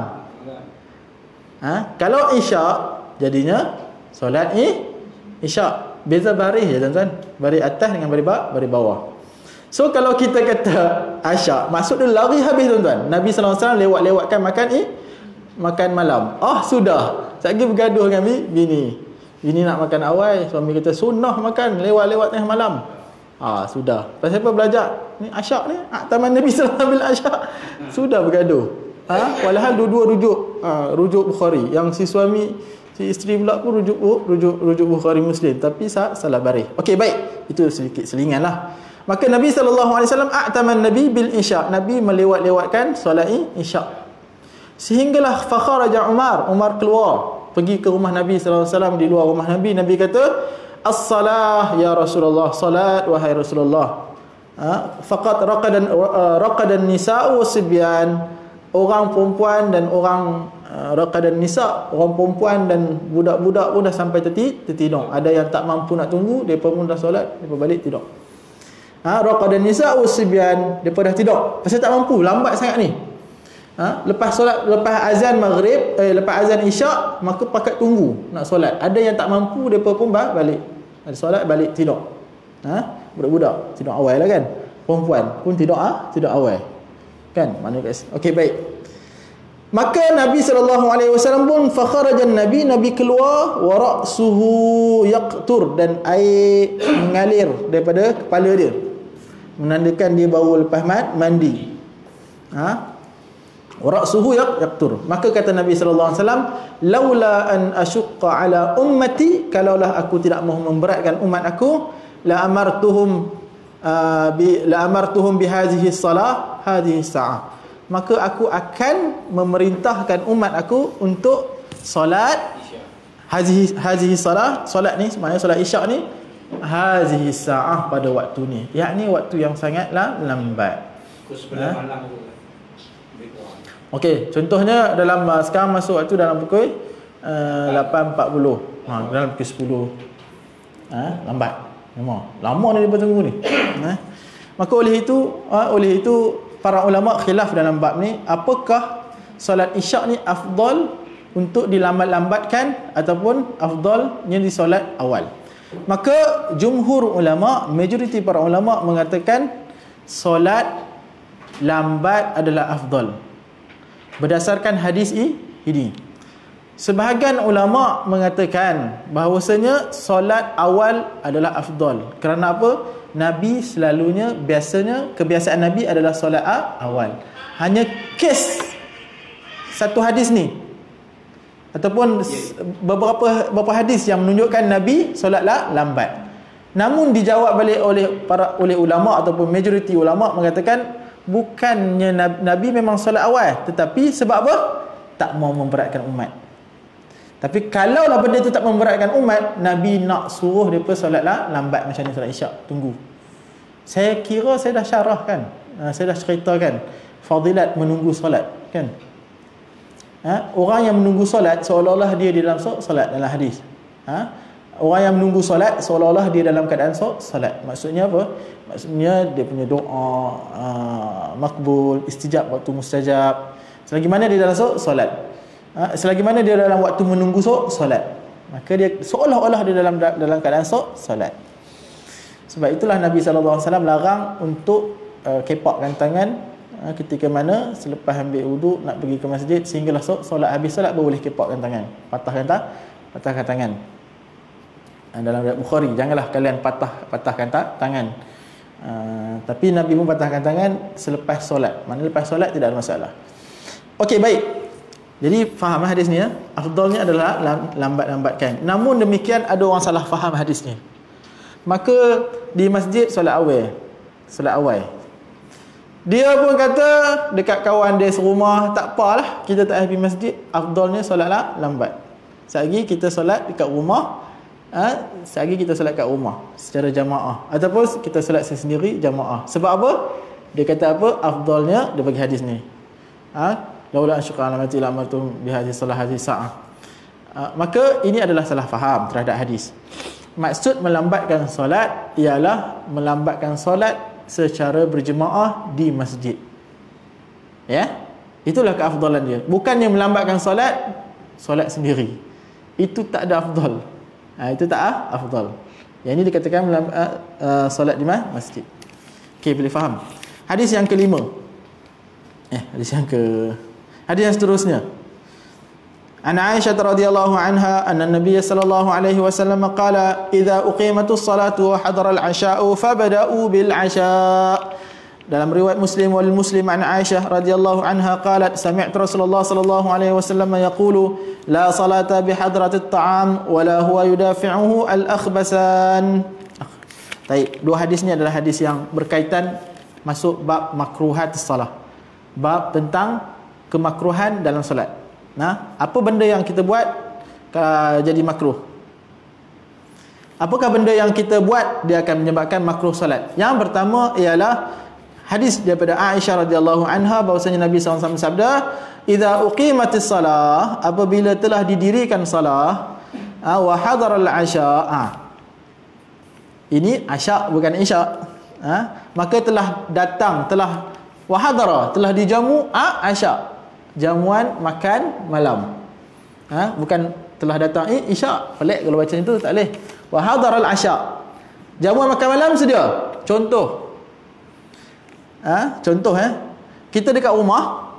Kalau isya' jadinya solat isyak. Beza baris je tuan-tuan. Baris atas dengan baris bawah. So kalau kita kata asyak, maksud dia lari habis tuan-tuan. Nabi sallallahu alaihi wasallam lewat-lewatkan makan malam. Sudah. Sekali bergaduh dengan bini. Bini nak makan awal, suami kata sunnah makan lewat-lewat tengah malam. Sudah. Pasal apa belajar? Ni asyak ni. Taman Nabi sallallahu alaihi wasallam asyak. Sudah bergaduh. Walhal dua-dua rujuk Bukhari. Yang si suami isteri pula pun rujuk Bukhari Muslim, tapi salah baris. Okey, baik. Itu sedikit selingan lah. Maka Nabi SAW a'taman Nabi bil isya'. Nabi melewat-lewatkan solat isya'. Sehinggalah fakharaja Umar keluar pergi ke rumah Nabi SAW. Di luar rumah Nabi, Nabi kata as-salah ya Rasulullah, salat wahai Rasulullah. Faqat raqadan nisa'u wasibyan. Orang perempuan dan orang raqadan nisa', orang perempuan dan budak-budak pun dah sampai tertidur. Ada yang tak mampu nak tunggu, depa pun dah solat, depa balik tidur. Raqadan nisa' wasibyan, depa dah tidur. Pasal tak mampu, lambat sangat ni. Lepas solat, lepas azan maghrib, lepas azan isyak, maka pakat tunggu nak solat. Ada yang tak mampu, depa pun balik. Ada solat balik tidur. Budak-budak tidur awal lah kan. Perempuan pun tidur awal. Kan? Mana guys? Okey, baik. Maka Nabi SAW pun fakharajan Nabi keluar wa ra'suhu yaqtur, dan air mengalir daripada kepala dia, menandakan dia baru lepas mandi. Wa ra'suhu yaqtur. Maka kata Nabi SAW, laula an asyqa ala ummati, kalaulah aku tidak mahu memberatkan umat aku, la amartuhum bi hadhihi salah hadhihi sa'ah, maka aku akan memerintahkan umat aku untuk solat hadhihi salah, solat ni maknanya solat isyak ni, hadhihi sa'ah, pada waktu ni, yakni waktu yang sangatlah lambat. Okey, contohnya dalam sekarang masuk waktu dalam pukul 8.40. Dalam pukul 10. Lambat. Memang lama ni dia tunggu ni. Maka oleh itu para ulama khilaf dalam bab ni, apakah solat isyak ni afdal untuk dilambat-lambatkan ataupun afdalnya di solat awal. Maka jumhur ulama, majoriti para ulama mengatakan solat lambat adalah afdal berdasarkan hadis ini. Sebahagian ulama mengatakan bahawasanya solat awal adalah afdal. Kerana apa? Nabi selalunya, kebiasaan Nabi adalah solat awal. Hanya kes satu hadis ni ataupun beberapa hadis yang menunjukkan Nabi solatlah lambat. Namun dijawab balik oleh ulama ataupun majoriti ulama mengatakan bukannya Nabi memang solat awal, tetapi sebab apa? Tak mau memberatkan umat. Tapi kalaulah benda itu tak memberatkan umat, Nabi nak suruh mereka solatlah lambat macam ni, solat isyak, tunggu. Saya kira saya dah syarahkan, saya dah ceritakan fadilat menunggu solat, kan? Orang yang menunggu solat seolah-olah dia di dalam solat dalam hadis. Orang yang menunggu solat seolah-olah dia dalam keadaan solat. Maksudnya apa? Maksudnya dia punya doa makbul, istijab waktu mustajab. Selagi mana dia dalam solat, selagi mana dia dalam waktu menunggu solat, maka dia seolah-olah dia dalam keadaan solat. Sebab itulah Nabi SAW larang untuk kepakkan tangan ketika mana selepas ambil wuduk nak pergi ke masjid, sehinggalah solat habis solat baru boleh kepakkan tangan, patahkan tangan. Dalam riwayat Bukhari, janganlah kalian patahkan tangan. Tapi Nabi pun patahkan tangan selepas solat. Mana lepas solat tidak ada masalah. Okey, baik. Jadi faham hadis ni ya. Afdalnya adalah lambat-lambatkan. Namun demikian ada orang salah faham hadis ni. Maka di masjid solat awal. Dia pun kata dekat kawan dia serumah, tak apalah, kita tak pergi masjid, afdalnya solatlah lambat. Selagi kita solat dekat rumah, selagi kita solat kat rumah secara jamaah, ataupun kita solat sendiri jamaah. Sebab apa? Dia kata apa? Afdalnya dia bagi hadis ni. Laula asyqa alamati la'amartum bihadhihi salah hadhihi sa'ah. Maka ini adalah salah faham terhadap hadis. Maksud melambatkan solat ialah melambatkan solat secara berjemaah di masjid. Ya? Itulah keafdalan dia. Bukannya melambatkan solat sendiri. Itu tak ada afdal. Itu tak afdal. Yang ini dikatakan solat di masjid. Okey, boleh faham. Hadis yang kelima. Hadis yang seterusnya. An Aisyah radhiyallahu anha anna Nabiy sallallahu alaihi wasallam qala idza uqimatus salatu wa hadara al-'asha'u fabada'u bil 'asha'. Dalam riwayat Muslim wal Muslim an Aisyah radhiyallahu anha qalat sami'tu Rasulullah sallallahu alaihi wasallam yaqulu la salata bi hadratit ta'am wa la huwa yudafi'uhu al-akhbasan. Baik, dua hadis ni adalah hadis yang berkaitan, masuk bab makruhatus salah. Bab tentang kemakruhan dalam solat. Apa benda yang kita buat jadi makruh? Apakah benda yang kita buat dia akan menyebabkan makruh solat? Yang pertama ialah hadis daripada Aisyah radhiyallahu anha bahwasanya Nabi SAW sabda, "Idza uqimatis salah," apabila telah didirikan salah, wa hadaral 'asha'. Ini asya' bukan isya'. Maka telah datang, wa hadara, telah dijamu asya'. Jamuan makan malam. Bukan telah datang isyak. Pelik kalau baca itu, tak boleh. Wa hadaral asya'. Jamuan makan malam sedia. Contoh. Kita dekat rumah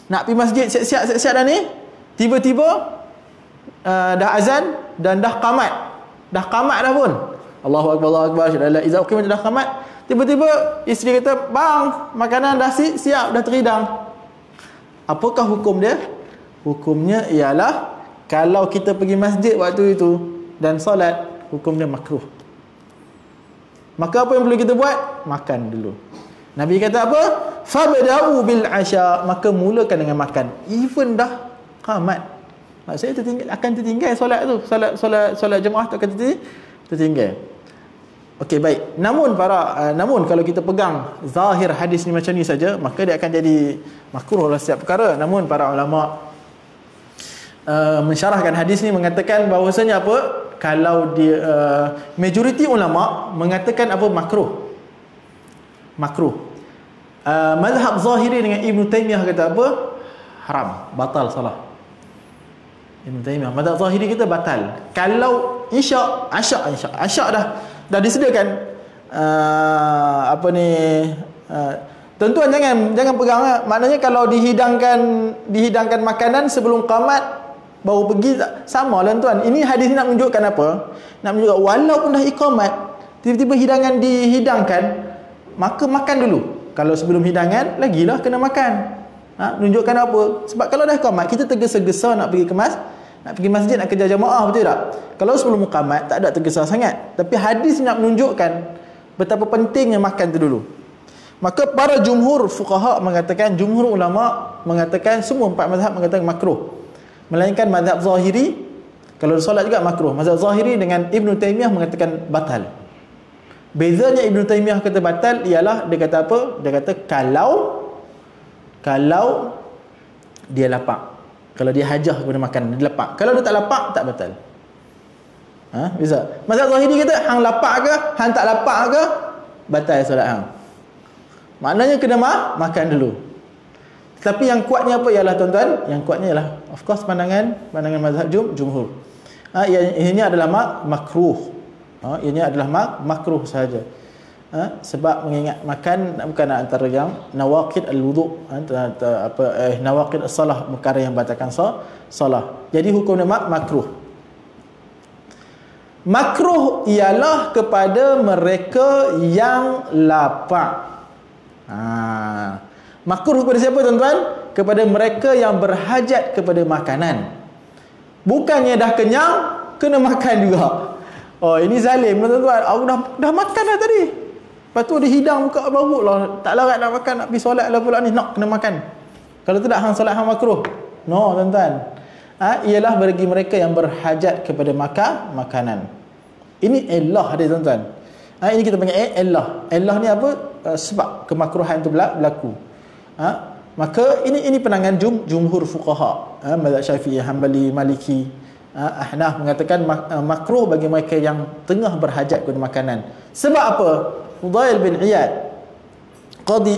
nak pergi masjid siap-siap dah ni, tiba-tiba dah azan dan dah qamat. Dah qamat dah pun. Allahu akbar, Allahu akbar, syahada iza uqimat, dah qamat. Tiba-tiba isteri kata, "Bang, makanan dah siap, dah teridang." Apakah hukum dia? Hukumnya ialah kalau kita pergi masjid waktu itu dan solat, hukum dia makruh. Maka apa yang perlu kita buat? Makan dulu. Nabi kata apa? Fabda'u bil 'asha', maka mulakan dengan makan. Even dah qamat. Maksudnya akan tertinggal solat tu. Solat jemaah tu akan tertinggal. Okey, baik. Namun kalau kita pegang zahir hadis ni macam ni saja, maka dia akan jadi makruh dalam setiap perkara. Namun para ulama mensyarahkan hadis ni mengatakan bahawasanya apa? Kalau dia majoriti ulama mengatakan apa? Makruh. Mazhab Zahiri dengan Ibn Taymiyah kata apa? Haram, batal, salah. Ibn Taymiyah, mazhab Zahiri kita batal. Kalau Isyak dah disediakan tuan-tuan jangan pegang, maknanya kalau dihidangkan makanan sebelum qamat baru pergi, sama lah tuan. Ini hadis nak menunjukkan apa? Nak menunjukkan walaupun dah iqamat, tiba-tiba hidangan dihidangkan, maka makan dulu. Kalau sebelum hidangan lagilah kena makan. Menunjukkan apa? Sebab kalau dah iqamat, kita tergesa-gesa nak pergi masjid, nak kerja jamaah, betul tak? Kalau sebelum muqamat tak ada tergesa sangat. Tapi hadis nak menunjukkan betapa pentingnya makan tu dulu. Maka para jumhur fuqaha mengatakan, jumhur ulama mengatakan, semua empat mazhab mengatakan makruh. Melainkan mazhab Zahiri, kalau solat juga makruh. Mazhab Zahiri dengan Ibn Taymiyah mengatakan batal. Bezanya Ibn Taymiyah kata batal ialah dia kata apa? Dia kata kalau dia lapar. Kalau dia hajah kepada makan, dia lapar. Kalau dia tak lapar, tak batal. Bisa. Mazhab Zahiri kata hang lapar ke, hang tak lapar ke, batal solat hang. Maknanya kena makan dulu. Tapi yang kuatnya apa ialah tuan-tuan? Yang kuatnya ialah of course pandangan mazhab jumhur. Ini adalah makruh. Ini adalah makruh sahaja. Sebab mengingat makan bukan antara yang nawaqid al-wudu', nawaqid as-salah, perkara yang batalkan salah. Jadi hukumnya makruh. Makruh ialah kepada mereka yang lapar. Makruh kepada siapa tuan-tuan? Kepada mereka yang berhajat kepada makanan. Bukannya dah kenyang kena makan juga. Oh, ini zalim tuan-tuan. Aku dah makan dah tadi. Lepas tu dia hidang buka baru lah. Tak larat nak makan, nak pergi solat lah pula ni. Nak kena makan. Kalau tidak hang solat hang makruh. No tuan-tuan. Ialah bagi mereka yang berhajat kepada makanan. Ini illah dia tuan-tuan. Ini kita panggil illah. Illah ni apa? Sebab kemakruhan itu berlaku. Maka ini pandangan jumhur fuqaha. Mazhab Syafi'i, Hanbali, Maliki, Ahnaf mengatakan makruh bagi mereka yang tengah berhajat kepada makanan. Sebab apa? Fudail bin Iyad, Qadi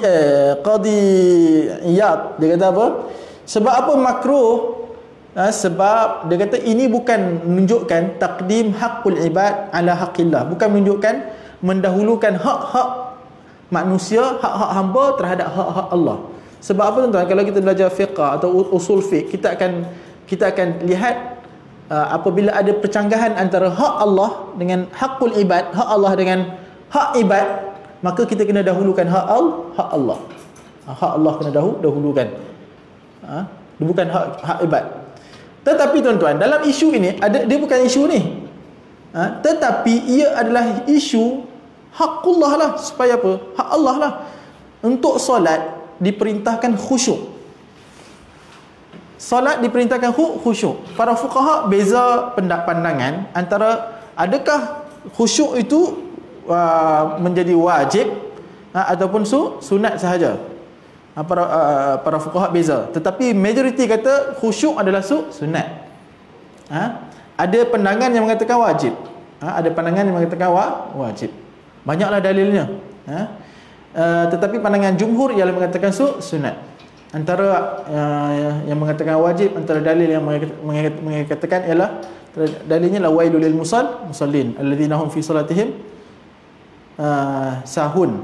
Iyad, dia kata apa? Sebab apa makruh? Sebab dia kata ini bukan menunjukkan takdim haqqul ibad ala haqqillah, bukan menunjukkan mendahulukan hak-hak manusia, hak-hak hamba terhadap hak-hak Allah. Sebab apa tuan-tuan? Kalau kita belajar fiqh atau usul fiqh, kita akan lihat apabila ada percanggahan antara hak Allah dengan haqqul ibad, hak Allah dengan hak ibad, maka kita kena dahulukan hak Allah. Hak Allah kena dahulukan. Dia bukan hak ibad. Tetapi tuan-tuan, dalam isu ini dia bukan isu ni. Tetapi ia adalah isu haqqullah lah, supaya apa? Hak Allah lah. Untuk solat diperintahkan khusyuk. Solat diperintahkan khusyuk. Para fuqaha beza pandangan antara adakah khusyuk itu menjadi wajib ataupun sunat sahaja. Para fuqaha beza. Tetapi majoriti kata khusyuk adalah sunat. Ada pandangan yang mengatakan wajib. Ada pandangan yang mengatakan wajib. Banyaklah dalilnya. Tetapi pandangan jumhur ialah mengatakan sunat. Antara yang mengatakan wajib, antara dalil yang mengatakan ialah dalilnya la wailul lil musallin alladzina hum fi salatihim sahun.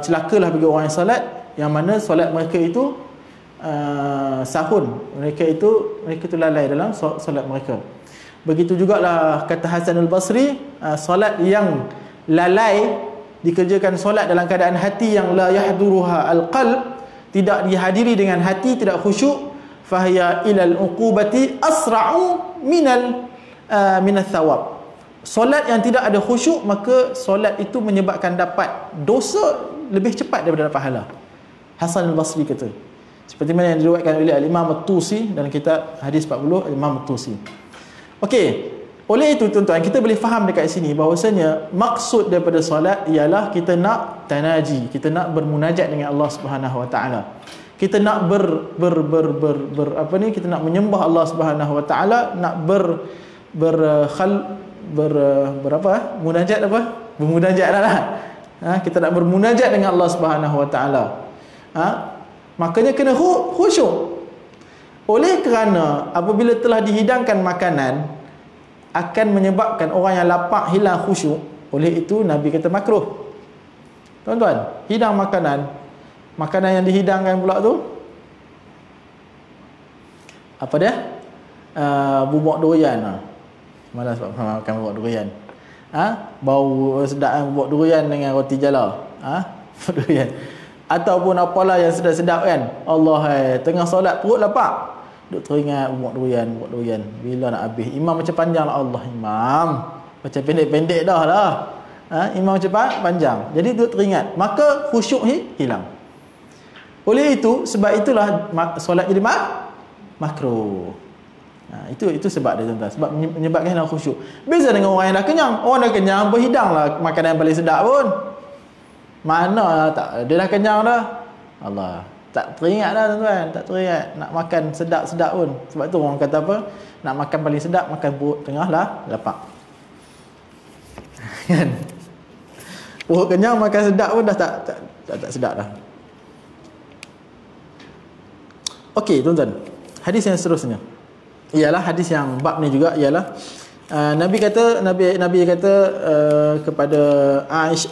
Celakalah bagi orang yang salat yang mana solat mereka itu sahun. Mereka itu lalai dalam solat mereka. Begitu jugalah kata Hasan al-Basri, solat yang lalai dikerjakan solat dalam keadaan hati yang la yahduruha al-qalb, tidak dihadiri dengan hati, tidak khusyuk, fahiya ilal uqubati asra'u minal thawab. Solat yang tidak ada khusyuk, maka solat itu menyebabkan dapat dosa lebih cepat daripada pahala. Hasan al-Basri kata. Seperti mana yang diriwayatkan oleh Imam At-Tusi dalam kitab Hadis 40, Imam At-Tusi. Okey, Oleh itu tuan-tuan, kita boleh faham dekat sini bahawasanya maksud daripada solat ialah kita nak tanaji, kita nak bermunajat dengan Allah Subhanahu Wa Taala. Kita nak kita nak menyembah Allah Subhanahu Wa Taala, nak munajat apa? Bermunajat lah. Kita nak bermunajat dengan Allah Subhanahu Wa Taala. Makanya kena khusyuk. Oleh kerana apabila telah dihidangkan makanan akan menyebabkan orang yang lapar hilang khusyuk. Oleh itu Nabi kata makruh. Tuan-tuan, hidang makanan yang dihidangkan pula tu apa dia? Bubuk durian. Malas makan bubuk durian. Bau sedap bubuk durian dengan roti jala. Durian. Ataupun apalah yang sedap-sedap kan. Allah, tengah solat perut lapar. Duk teringat bubuk durian. Bila nak habis? Imam macam panjang lah. Allah, imam macam pendek-pendek dah lah. Imam cepat panjang. Jadi duk teringat. Maka khusyuk hilang. Oleh itu, sebab itulah solat jadi makruh. Itu sebab dia tuan-tuan. Sebab menyebabkan hilang khusyuk. Beza dengan orang yang dah kenyang. Orang dah kenyang berhidanglah makanan yang paling sedap pun. Mana tak, dia dah kenyang dah. Allah, tak teringat dah tuan-tuan, tak teringat nak makan sedap-sedap pun. Sebab tu orang kata apa? Nak makan paling sedap, makan perut tengah lah lapar. Kan? Perut kenyang makan sedap pun dah tak sedap dah. Okey tuan-tuan, hadis yang seterusnya ialah hadis yang bab ni juga ialah Nabi kata kepada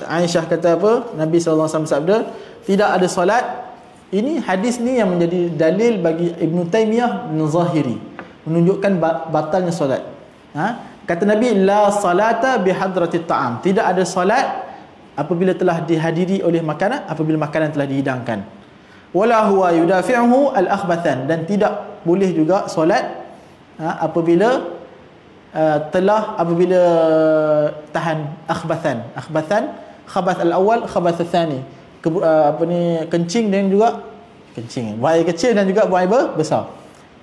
Aisyah kata apa? Nabi SAW sabda, tidak ada solat. Ini hadis ni yang menjadi dalil bagi Ibn Taymiyah bin Zahiri, menunjukkan batalnya solat. Kata Nabi, la salata bihadratit ta'am. Tidak ada solat apabila telah dihadiri oleh makanan, apabila makanan telah dihidangkan. Wala huwa yudafi'uhu al-akhbathan, dan tidak boleh juga solat apabila tahan akhbathan, khabath al-awwal, khabath al-thani, kencing dan juga kencing, buang air kecil dan juga buang air besar.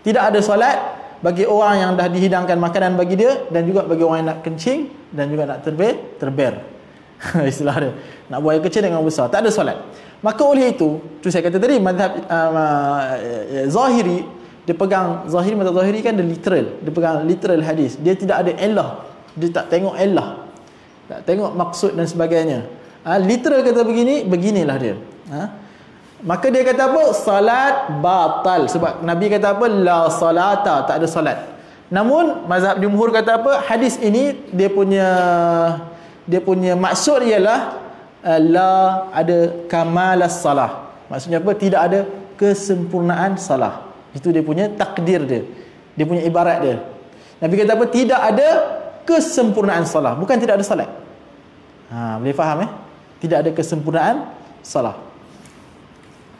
Tidak ada solat bagi orang yang dah dihidangkan makanan bagi dia, dan juga bagi orang yang nak kencing dan juga nak terber istilah dia, nak buang air kecil dengan besar, tak ada solat. Maka oleh itu, saya kata tadi mazhab Zahiri, dia pegang mazhab Zahiri kan dia literal, dia pegang literal hadis, dia tidak ada illah, dia tak tengok illah, tak tengok maksud dan sebagainya. Literal kata beginilah dia. Maka dia kata apa? Salat batal. Sebab Nabi kata apa? La salata, tak ada solat. Namun mazhab jumhur kata apa? Hadis ini dia punya maksud ialah la ada kamalas salah. Maksudnya apa? Tidak ada kesempurnaan salah. Itu dia punya takdir dia. Dia punya ibarat dia. Nabi kata apa? Tidak ada kesempurnaan salah. Bukan tidak ada salat. Boleh faham Tidak ada kesempurnaan salah.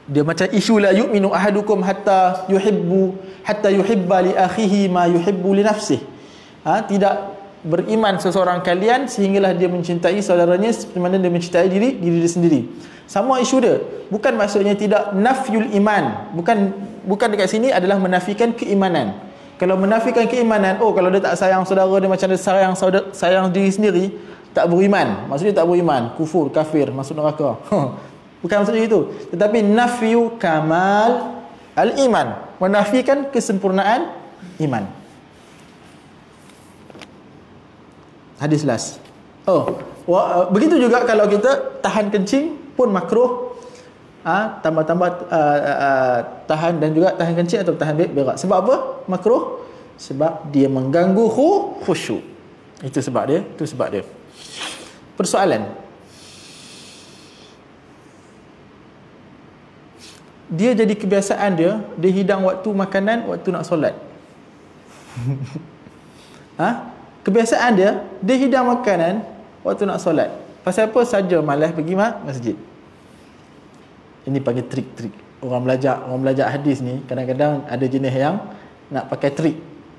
Dia macam isu la yu'minu ahadukum hatta yuhibba li akhihi ma yuhibbu li nafsihi. Tidak beriman seseorang kalian sehinggalah dia mencintai saudaranya seperti mana dia mencintai diri dia sendiri. Sama isu dia. Bukan maksudnya tidak nafyul iman. Bukan dekat sini adalah menafikan keimanan. Kalau menafikan keimanan, kalau dia tak sayang saudara dia macam dia sayang diri sendiri, tak beriman. Maksudnya tak beriman, kufur, kafir, masuk neraka. Bukan maksudnya itu. Tetapi nafyu kamal al-iman, menafikan kesempurnaan iman. Hadis last. Begitu juga kalau kita tahan kencing pun makruh. Tambah-tambah tahan dan juga tahan kencing atau tahan berak. Sebab apa? Makruh. Sebab dia mengganggu khusyuk. Itu sebab dia. Persoalan. Dia jadi kebiasaan dia hidang waktu makanan, waktu nak solat. Kebiasaan dia hidang makanan waktu nak solat. Pasal apa? Saja malas pergi masjid. Ini panggil trik-trik. Orang belajar hadis ni kadang-kadang ada jenis yang nak pakai trik.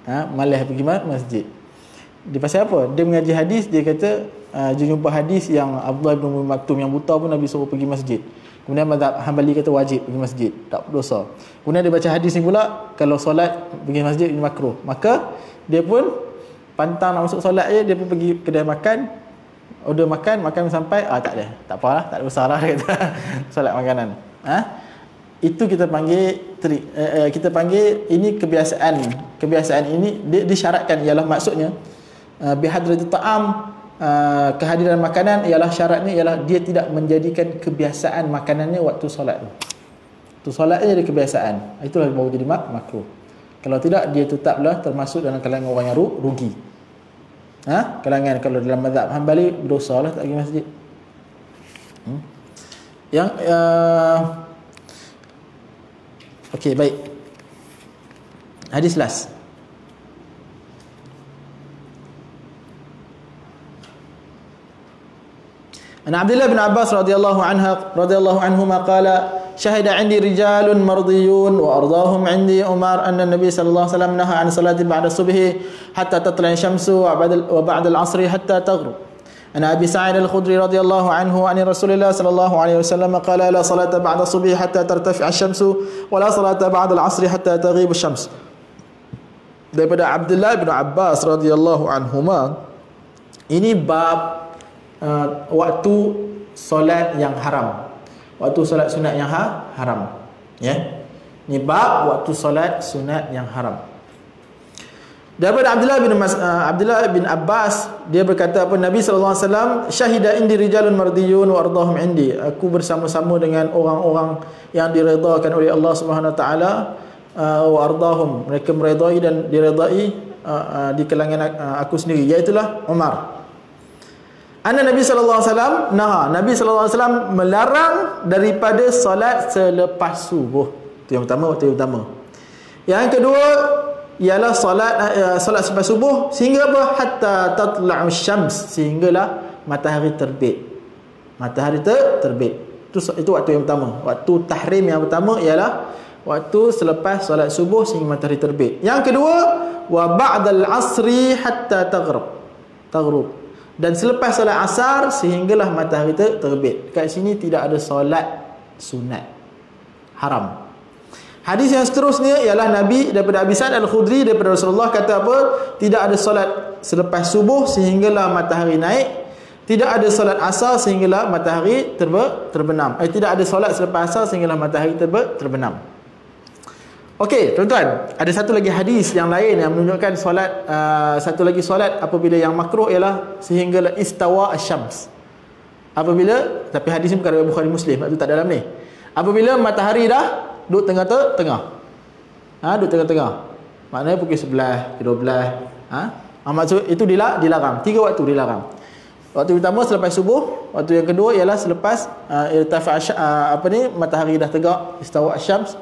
Malas pergi masjid. Dia pasal apa? Dia mengaji hadis, dia kata dia jumpa hadis yang Abdullah bin Maktum yang buta pun Nabi suruh pergi masjid. Kemudian mazhab Hanbali kata wajib pergi masjid, tak berdosa. Kemudian dia baca hadis ni pula, kalau solat pergi masjid ini makruh. Maka dia pun pantang nak masuk solat je, dia pun pergi kedai makan, order makan sampai tak ada, tak apalah, tak ada masalah dia kata. Solat makanan. Itu kita panggil kita panggil ini kebiasaan ini disyaratkan, ialah maksudnya bihadrati ta'am, kehadiran makanan ialah syaratnya ialah dia tidak menjadikan kebiasaan makanannya waktu solat tu. Tu solatnya jadi kebiasaan, itulah baru jadi makruh. Kalau tidak, dia tetaplah termasuk dalam kalangan orang yang rugi. Kalangan, kalau dalam mazhab Hanbali berdosa lah tak pergi masjid. Yang okey, baik. Hadis last. An Abdullah bin Abbas radhiyallahu anhuma qala شهد عندي رجال مرضيون وأرضاهم عندي عمر أن النبي صلى الله عليه وسلم نهى عن صلاة بعد الصبح حتى تطلع الشمس وبعد العصر حتى تغرب. عن أبي سعيد الخدري رضي الله عنه عن رسول الله صلى الله عليه وسلم قال لا صلاة بعد الصبح حتى ترتفع الشمس ولا صلاة بعد العصر حتى تغيب الشمس. Daripada Abdullah bin Abbas radhiyallahu anhuma, ini bab waktu solat yang haram, waktu solat sunat yang haram, ya. Ni bab waktu solat sunat yang haram. Daripada Abdullah bin Abbas, dia berkata apa, Nabi sallallahu alaihi wasallam, syahida indi rijalun mardiyun wa ardahum indi, aku bersama-sama dengan orang-orang yang diredhakan oleh Allah Subhanahu wa taala, wa ardahum, mereka meredai dan diredai di kalangan aku sendiri, iaitu Umar. Anna Nabi sallallahu alaihi wasallam Nabi sallallahu alaihi wasallam melarang daripada solat selepas subuh. Itu yang pertama, waktu yang pertama. Yang kedua ialah solat selepas subuh sehingga apa? Hatta tatla'u syams, sehinggalah matahari terbit. Matahari terbit. Itu waktu yang pertama. Waktu tahrim yang pertama ialah waktu selepas solat subuh sehingga matahari terbit. Yang kedua, wa ba'dal asri hatta taghrub. Dan selepas solat asar sehinggalah matahari terbit. Kat sini tidak ada solat sunat, haram. Hadis yang seterusnya ialah Nabi, daripada Abi Sa'id Al-Khudri, daripada Rasulullah kata apa? Tidak ada solat selepas subuh sehinggalah matahari naik. Tidak ada solat asar sehinggalah matahari terbenam. Tidak ada solat selepas asar sehinggalah matahari terbenam. Okey, tuan-tuan, ada satu lagi hadis yang lain yang menunjukkan solat, satu lagi solat apabila yang makruh ialah sehinggalah istawa asyams. Apabila, tapi hadis ni bukan riwayat Bukhari Muslim, sebab tu tak dalam ni. Apabila matahari dah duduk tengah-tengah. Duduk tengah-tengah. Maknanya pukul 11, 12. Maksud itu dilarang. 3 waktu dilarang. Waktu pertama selepas subuh, waktu yang kedua ialah selepas matahari dah tegak, istawa asyams.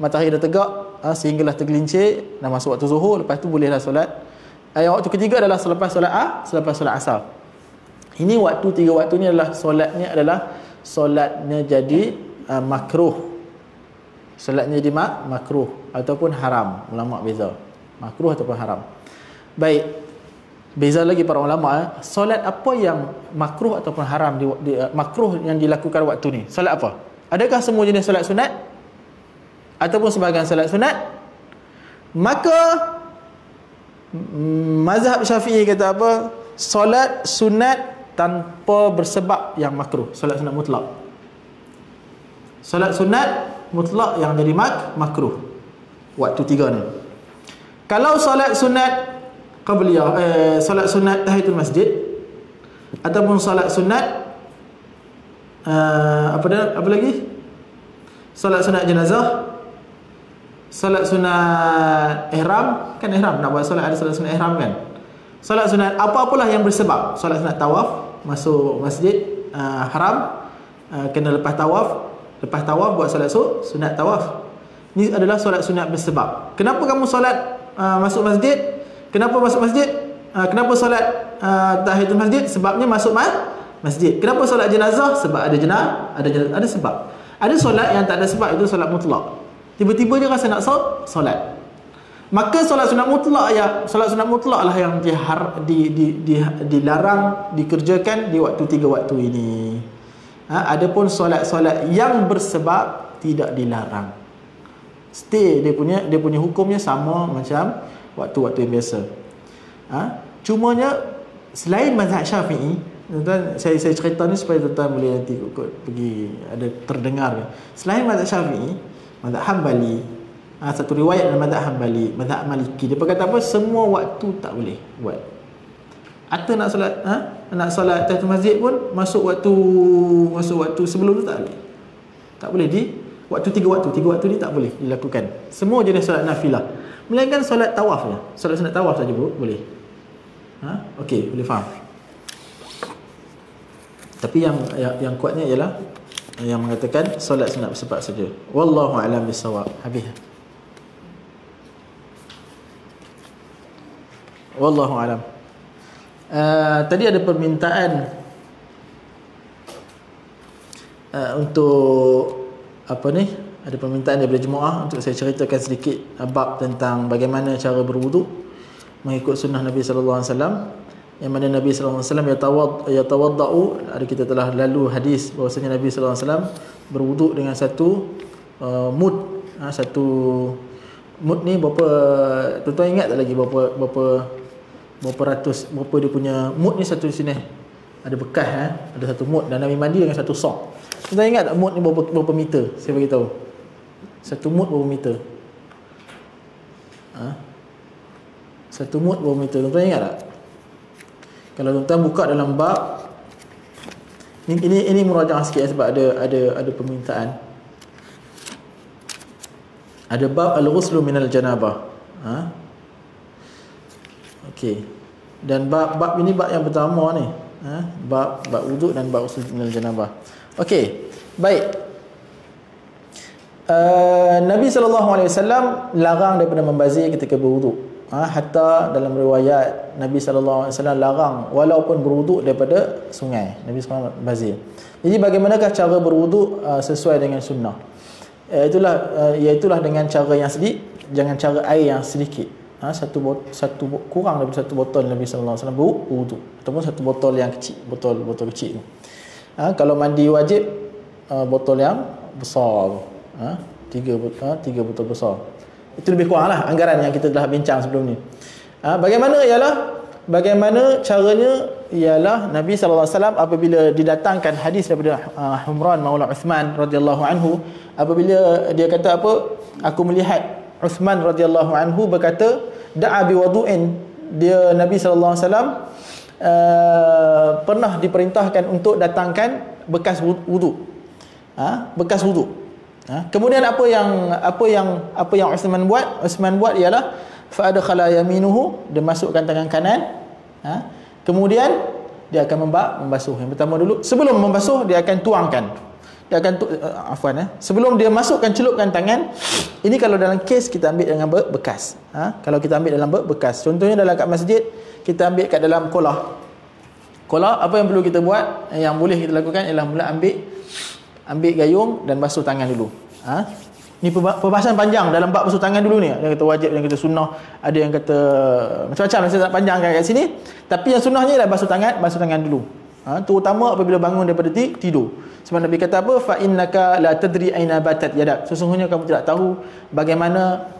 Matahari dah tegak sehinggalah tergelincir, dah masuk waktu zuhur, lepas tu bolehlah solat. Waktu ketiga adalah selepas solat asar. Ini waktu 3 waktu ni adalah solatnya jadi makruh. Solatnya jadi makruh ataupun haram. Ulama beza. Makruh ataupun haram. Baik. Beza lagi para ulama, solat apa yang makruh ataupun haram makruh yang dilakukan waktu ni? Solat apa? Adakah semua jenis solat sunat ataupun sebahagian salat sunat? Maka mazhab Syafi'i kata apa? Solat sunat tanpa bersebab yang makruh, solat sunat mutlak. Solat sunat mutlak yang jadi makruh waktu 3 ni. Kalau solat sunat qabliyah, solat sunat tahiyatul masjid ataupun solat sunat apa lagi? Solat sunat jenazah, solat sunat ihram, kan ihram nak buat solat, ada solat sunat ihram kan. Solat sunat apa-apalah yang bersebab, solat sunat tawaf, masuk masjid haram, kena lepas tawaf buat solat sunat tawaf. Ini adalah solat sunat bersebab. Kenapa kamu solat masuk masjid? Kenapa masuk masjid? Kenapa solat tahiyatul masjid? Sebabnya masuk masjid. Kenapa solat jenazah? Sebab ada ada sebab. Ada solat yang tak ada sebab, itu solat mutlak. Tiba-tiba dia rasa nak solat. Maka solat sunat mutlak lah yang dilarang dikerjakan di waktu 3 waktu ini. Adapun solat-solat yang bersebab tidak dilarang. Stay dia punya hukumnya sama macam waktu-waktu yang biasa. Cumanya selain mazhab Syafi'i, tuan saya cerita ni supaya tuan boleh nanti ikut pergi ada terdengar. Selain mazhab Syafi'i, mazhab Hambali, satu riwayat dalam mazhab Hambali, mazhab Maliki, dia kata apa? Semua waktu tak boleh buat. Atau nak solat tahiyatul masjid pun masuk waktu sebelum tu tak boleh. Tak boleh tiga waktu ni tak boleh dilakukan. Semua jenis solat nafilah. Melainkan solat tawaf je. Solat sunat tawaf saja boleh. Okey, boleh faham. Tapi yang kuatnya ialah yang mengatakan solat sunat bersepat saja. Wallahu a'lam bissawab. Habis. Wallahu a'lam. Tadi ada permintaan untuk apa ni? Ada permintaan daripada jemaah untuk saya ceritakan sedikit bab tentang bagaimana cara berwuduk mengikut sunnah Nabi sallallahu alaihi wasallam, yang mana Nabi sallallahu alaihi wasallam yatawaddau. Ada kita telah lalu hadis bahwasanya Nabi sallallahu alaihi wasallam berwuduk dengan satu mud. Satu mud ni berapa, tuan-tuan ingat tak lagi berapa ratus, berapa dia punya mud ni? Satu sini ada bekas, ada satu mud, dan Nabi mandi dengan satu sok. Tuan ingat tak mud ni berapa meter? Saya bagi tahu. Satu mud berapa meter? Satu mud berapa meter? Tuan ingat tak? Kalau tuan buka dalam bab ini murajaah sikit sebab ada permintaan. Ada bab al-ghuslu minal janabah. Okey. Dan bab ini bab yang pertama ni. Bab wuduk dan bab ghusl minal janabah. Okey. Baik. Nabi SAW larang daripada membazir ketika berwuduk. Hatta dalam riwayat Nabi SAW larang walaupun berwuduk daripada sungai. Nabi SAW bazir. Jadi bagaimanakah cara berwuduk sesuai dengan sunnah? Iaitulah dengan cara yang sedikit, jangan cara air yang sedikit. Satu kurang daripada satu botol Nabi SAW berwuduk, ataupun satu botol yang kecil, botol kecil tu. Kalau mandi wajib, botol yang besar tu. Tiga botol besar. Itu lebih kurang lah anggaran yang kita telah bincang sebelum ni. Bagaimana caranya ialah Nabi SAW apabila didatangkan hadis daripada Humran Maula Uthman radhiyallahu anhu, apabila dia kata apa, aku melihat Uthman radhiyallahu anhu berkata da'a bi wudu'in, dia Nabi SAW pernah diperintahkan untuk datangkan bekas wudu. Bekas wudu. Kemudian apa yang Uthman buat? Uthman buat ialah fa adkhala yaminuhu, dia masukkan tangan kanan. Kemudian dia akan membasuh. Yang pertama dulu, sebelum membasuh dia akan tuangkan. Sebelum dia masukkan, celupkan tangan. Ini kalau dalam kes kita ambil dengan bekas. Kalau kita ambil dalam bekas, contohnya dalam kat masjid, kita ambil kat dalam kolah. Apa yang perlu kita buat, yang boleh kita lakukan ialah mula ambil gayung dan basuh tangan dulu. Ni perbahasan panjang dalam bab basuh tangan dulu ni. Ada yang kata wajib, ada yang kata sunnah, ada yang kata macam-macam. Saya tak panjangkan kat sini. Tapi yang sunnahnya ialah basuh tangan dulu. Terutama apabila bangun daripada tidur. Sebab Nabi kata apa? Fa innaka la tadri aina batat yadak. Sesungguhnya kamu tidak tahu bagaimana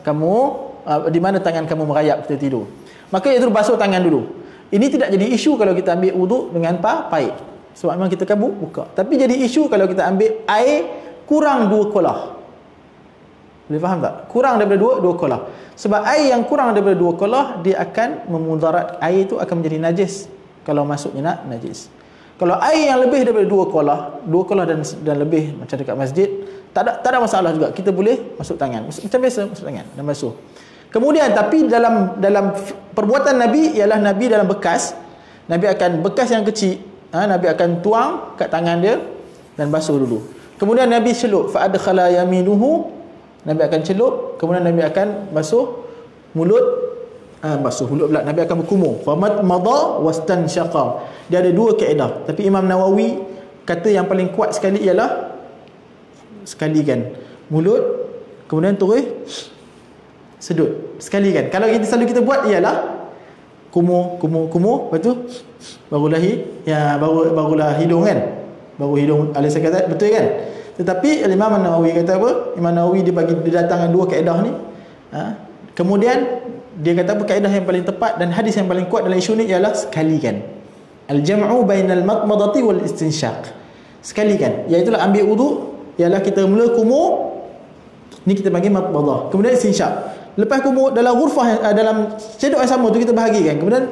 di mana tangan kamu merayap ketika tidur. Maka itu basuh tangan dulu. Ini tidak jadi isu kalau kita ambil wuduk dengan paip. Sebab memang kita kan buka. Tapi jadi isu kalau kita ambil air kurang 2 kolah. Boleh faham tak? Kurang daripada 2 kolah. Sebab air yang kurang daripada 2 kolah, dia akan memudarat, air itu akan menjadi najis kalau masuknya najis. Kalau air yang lebih daripada 2 kolah dan lebih, macam dekat masjid, tak ada masalah juga. Kita boleh masuk tangan. Macam biasa masuk tangan dan basuh. Kemudian tapi dalam perbuatan Nabi ialah Nabi dalam bekas, Nabi akan bekas yang kecil, Nabi akan tuang kat tangan dia dan basuh dulu. Kemudian Nabi celup, fa adkhala yaminuhu, Nabi akan celup, kemudian Nabi akan basuh mulut, basuh mulut pula, Nabi akan berkumur. Famat madha wastanshaqa. Dia ada 2 kaedah, tapi Imam Nawawi kata yang paling kuat sekali ialah sekalikan mulut, kemudian terus sedut, sekalikan. Kalau kita buat ialah kumur, lepas tu barulah hidung kan, baru hidung Alisa kata betul kan. Tetapi Imam Nawawi kata apa? Imam Nawawi dia datangkan 2 kaedah ni. Kemudian dia kata apa kaedah yang paling tepat dan hadis yang paling kuat dalam isu ni ialah sekalikan. Al-jam'u bainal madmadati wal istinsyaq. Sekalikan, iaitu ambil wuduk ialah kita mula kumur, ni kita panggil madmadah. Kemudian istinsyaq. Lepas kumur dalam ghurfah dalam cedok yang sama tu kita bahagikan. Kemudian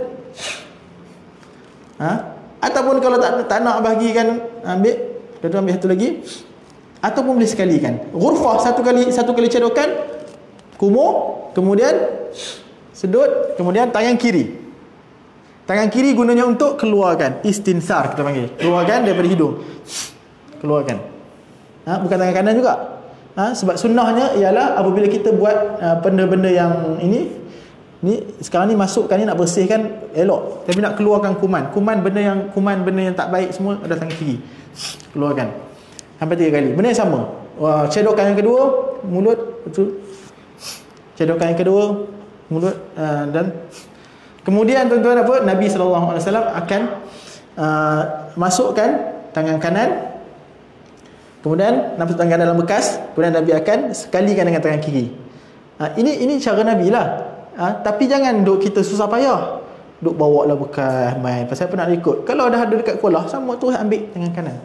ataupun kalau tak nak bahagikan, ambil satu lagi, ataupun boleh sekalikan. Ghurfah satu kali cedokan, kumur, kemudian sedut, kemudian tangan kiri. Tangan kiri gunanya untuk keluarkan, istinsar kita panggil. Keluarkan daripada hidung. Keluarkan. Bukan tangan kanan juga. Sebab sunnahnya ialah apabila kita buat benda-benda yang ni sekarang ni masukkan ni nak bersihkan elok, tapi nak keluarkan kuman benda yang tak baik semua ada tangan kiri. Keluarkan sampai 3 kali. Benda yang sama. Cedokan yang kedua, mulut, betul. Cedokan yang kedua, mulut, dan kemudian tuan-tuan Nabi SAW akan masukkan tangan kanan, kemudian masuk tangan kanan dalam bekas, kemudian Nabi akan sekalikan dengan tangan kiri. Ini cara Nabi lah. Tapi jangan duk kita susah payah duk bawa lah bekas main. Pasal apa nak ikut? Kalau dah ada dekat kolah, sama terus ambil tangan kanan.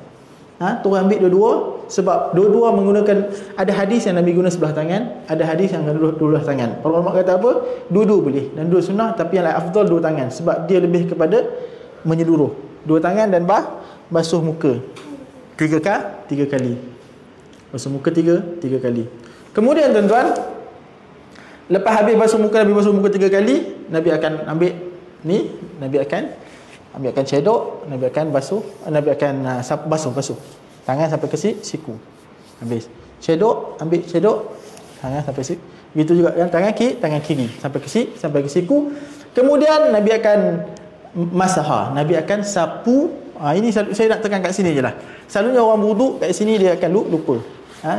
Terus ambil dua-dua. Sebab dua-dua menggunakan, ada hadis yang Nabi guna sebelah tangan, ada hadis yang dua tangan. Para ulama kata apa? Dua-dua boleh dan dua sunnah, tapi yang afdal dua tangan. Sebab dia lebih kepada menyeluruh. Dua tangan dan basuh muka 3 kali. Basuh muka 3 kali. Kemudian tuan-tuan, lepas habis basuh muka 3 kali, Nabi akan ambil ni, Nabi akan cedok, Nabi akan basuh, Nabi akan basuh tangan sampai ke siku. Habis cedok, ambil cedok tangan sampai siku. Begitu juga yang tangan kiri sampai ke siku. Kemudian Nabi akan masaha, Nabi akan sapu. Ini saya nak tekan kat sini je lah. Selalunya orang berwuduk kat sini dia akan lupa.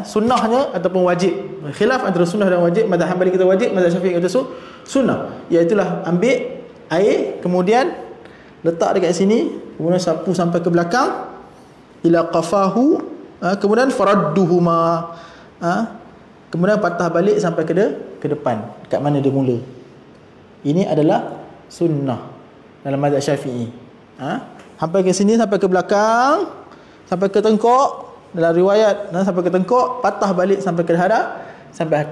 Sunnahnya ataupun wajib, khilaf antara sunnah dan wajib. Mazhab Hanbali kata wajib, mazhab Syafi'i kata sunnah. Iaitulah ambil air, kemudian letak dekat sini, kemudian sapu sampai ke belakang ila qafahu, kemudian faradduhuma, kemudian patah balik sampai ke depan, dekat mana dia mula. Ini adalah sunnah dalam mazhab Syafi'i. Sampai ke sini, sampai ke belakang, sampai ke tengkok. Dalam riwayat sampai ke tengkok, patah balik sampai ke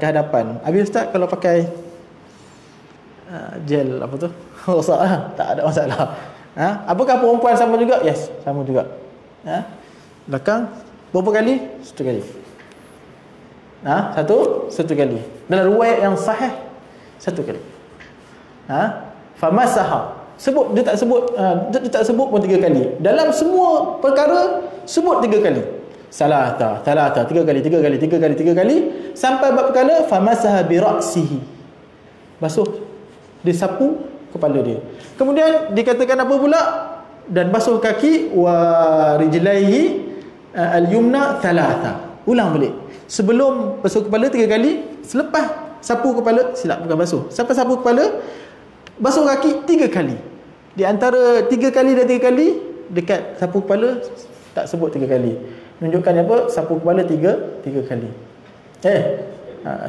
hadapan. Habis ustaz kalau pakai gel apa tu? Rosak lah, tak ada masalah. Apakah perempuan sama juga? Yes, sama juga. Belakang berapa kali? 1 kali. Satu kali. Dalam riwayat yang sahih 1 kali. Famasaha. Dia tak sebut pun 3 kali. Dalam semua perkara sebut 3 kali. Salata 3 kali sampai bab perkara famasaha bi ra'sihi. Basuh, dia sapu kepala dia. Kemudian dikatakan apa pula? Dan basuh kaki wa rijlaihi al-yumna thalatha. Ulang balik. Sebelum basuh kepala 3 kali, selepas sapu kepala, bukan basuh. Sampai sapu kepala, basuh kaki 3 kali. Di antara 3 kali dan 3 kali, dekat sapu kepala tak sebut 3 kali. Menunjukkan apa? Sapu kepala 3 kali.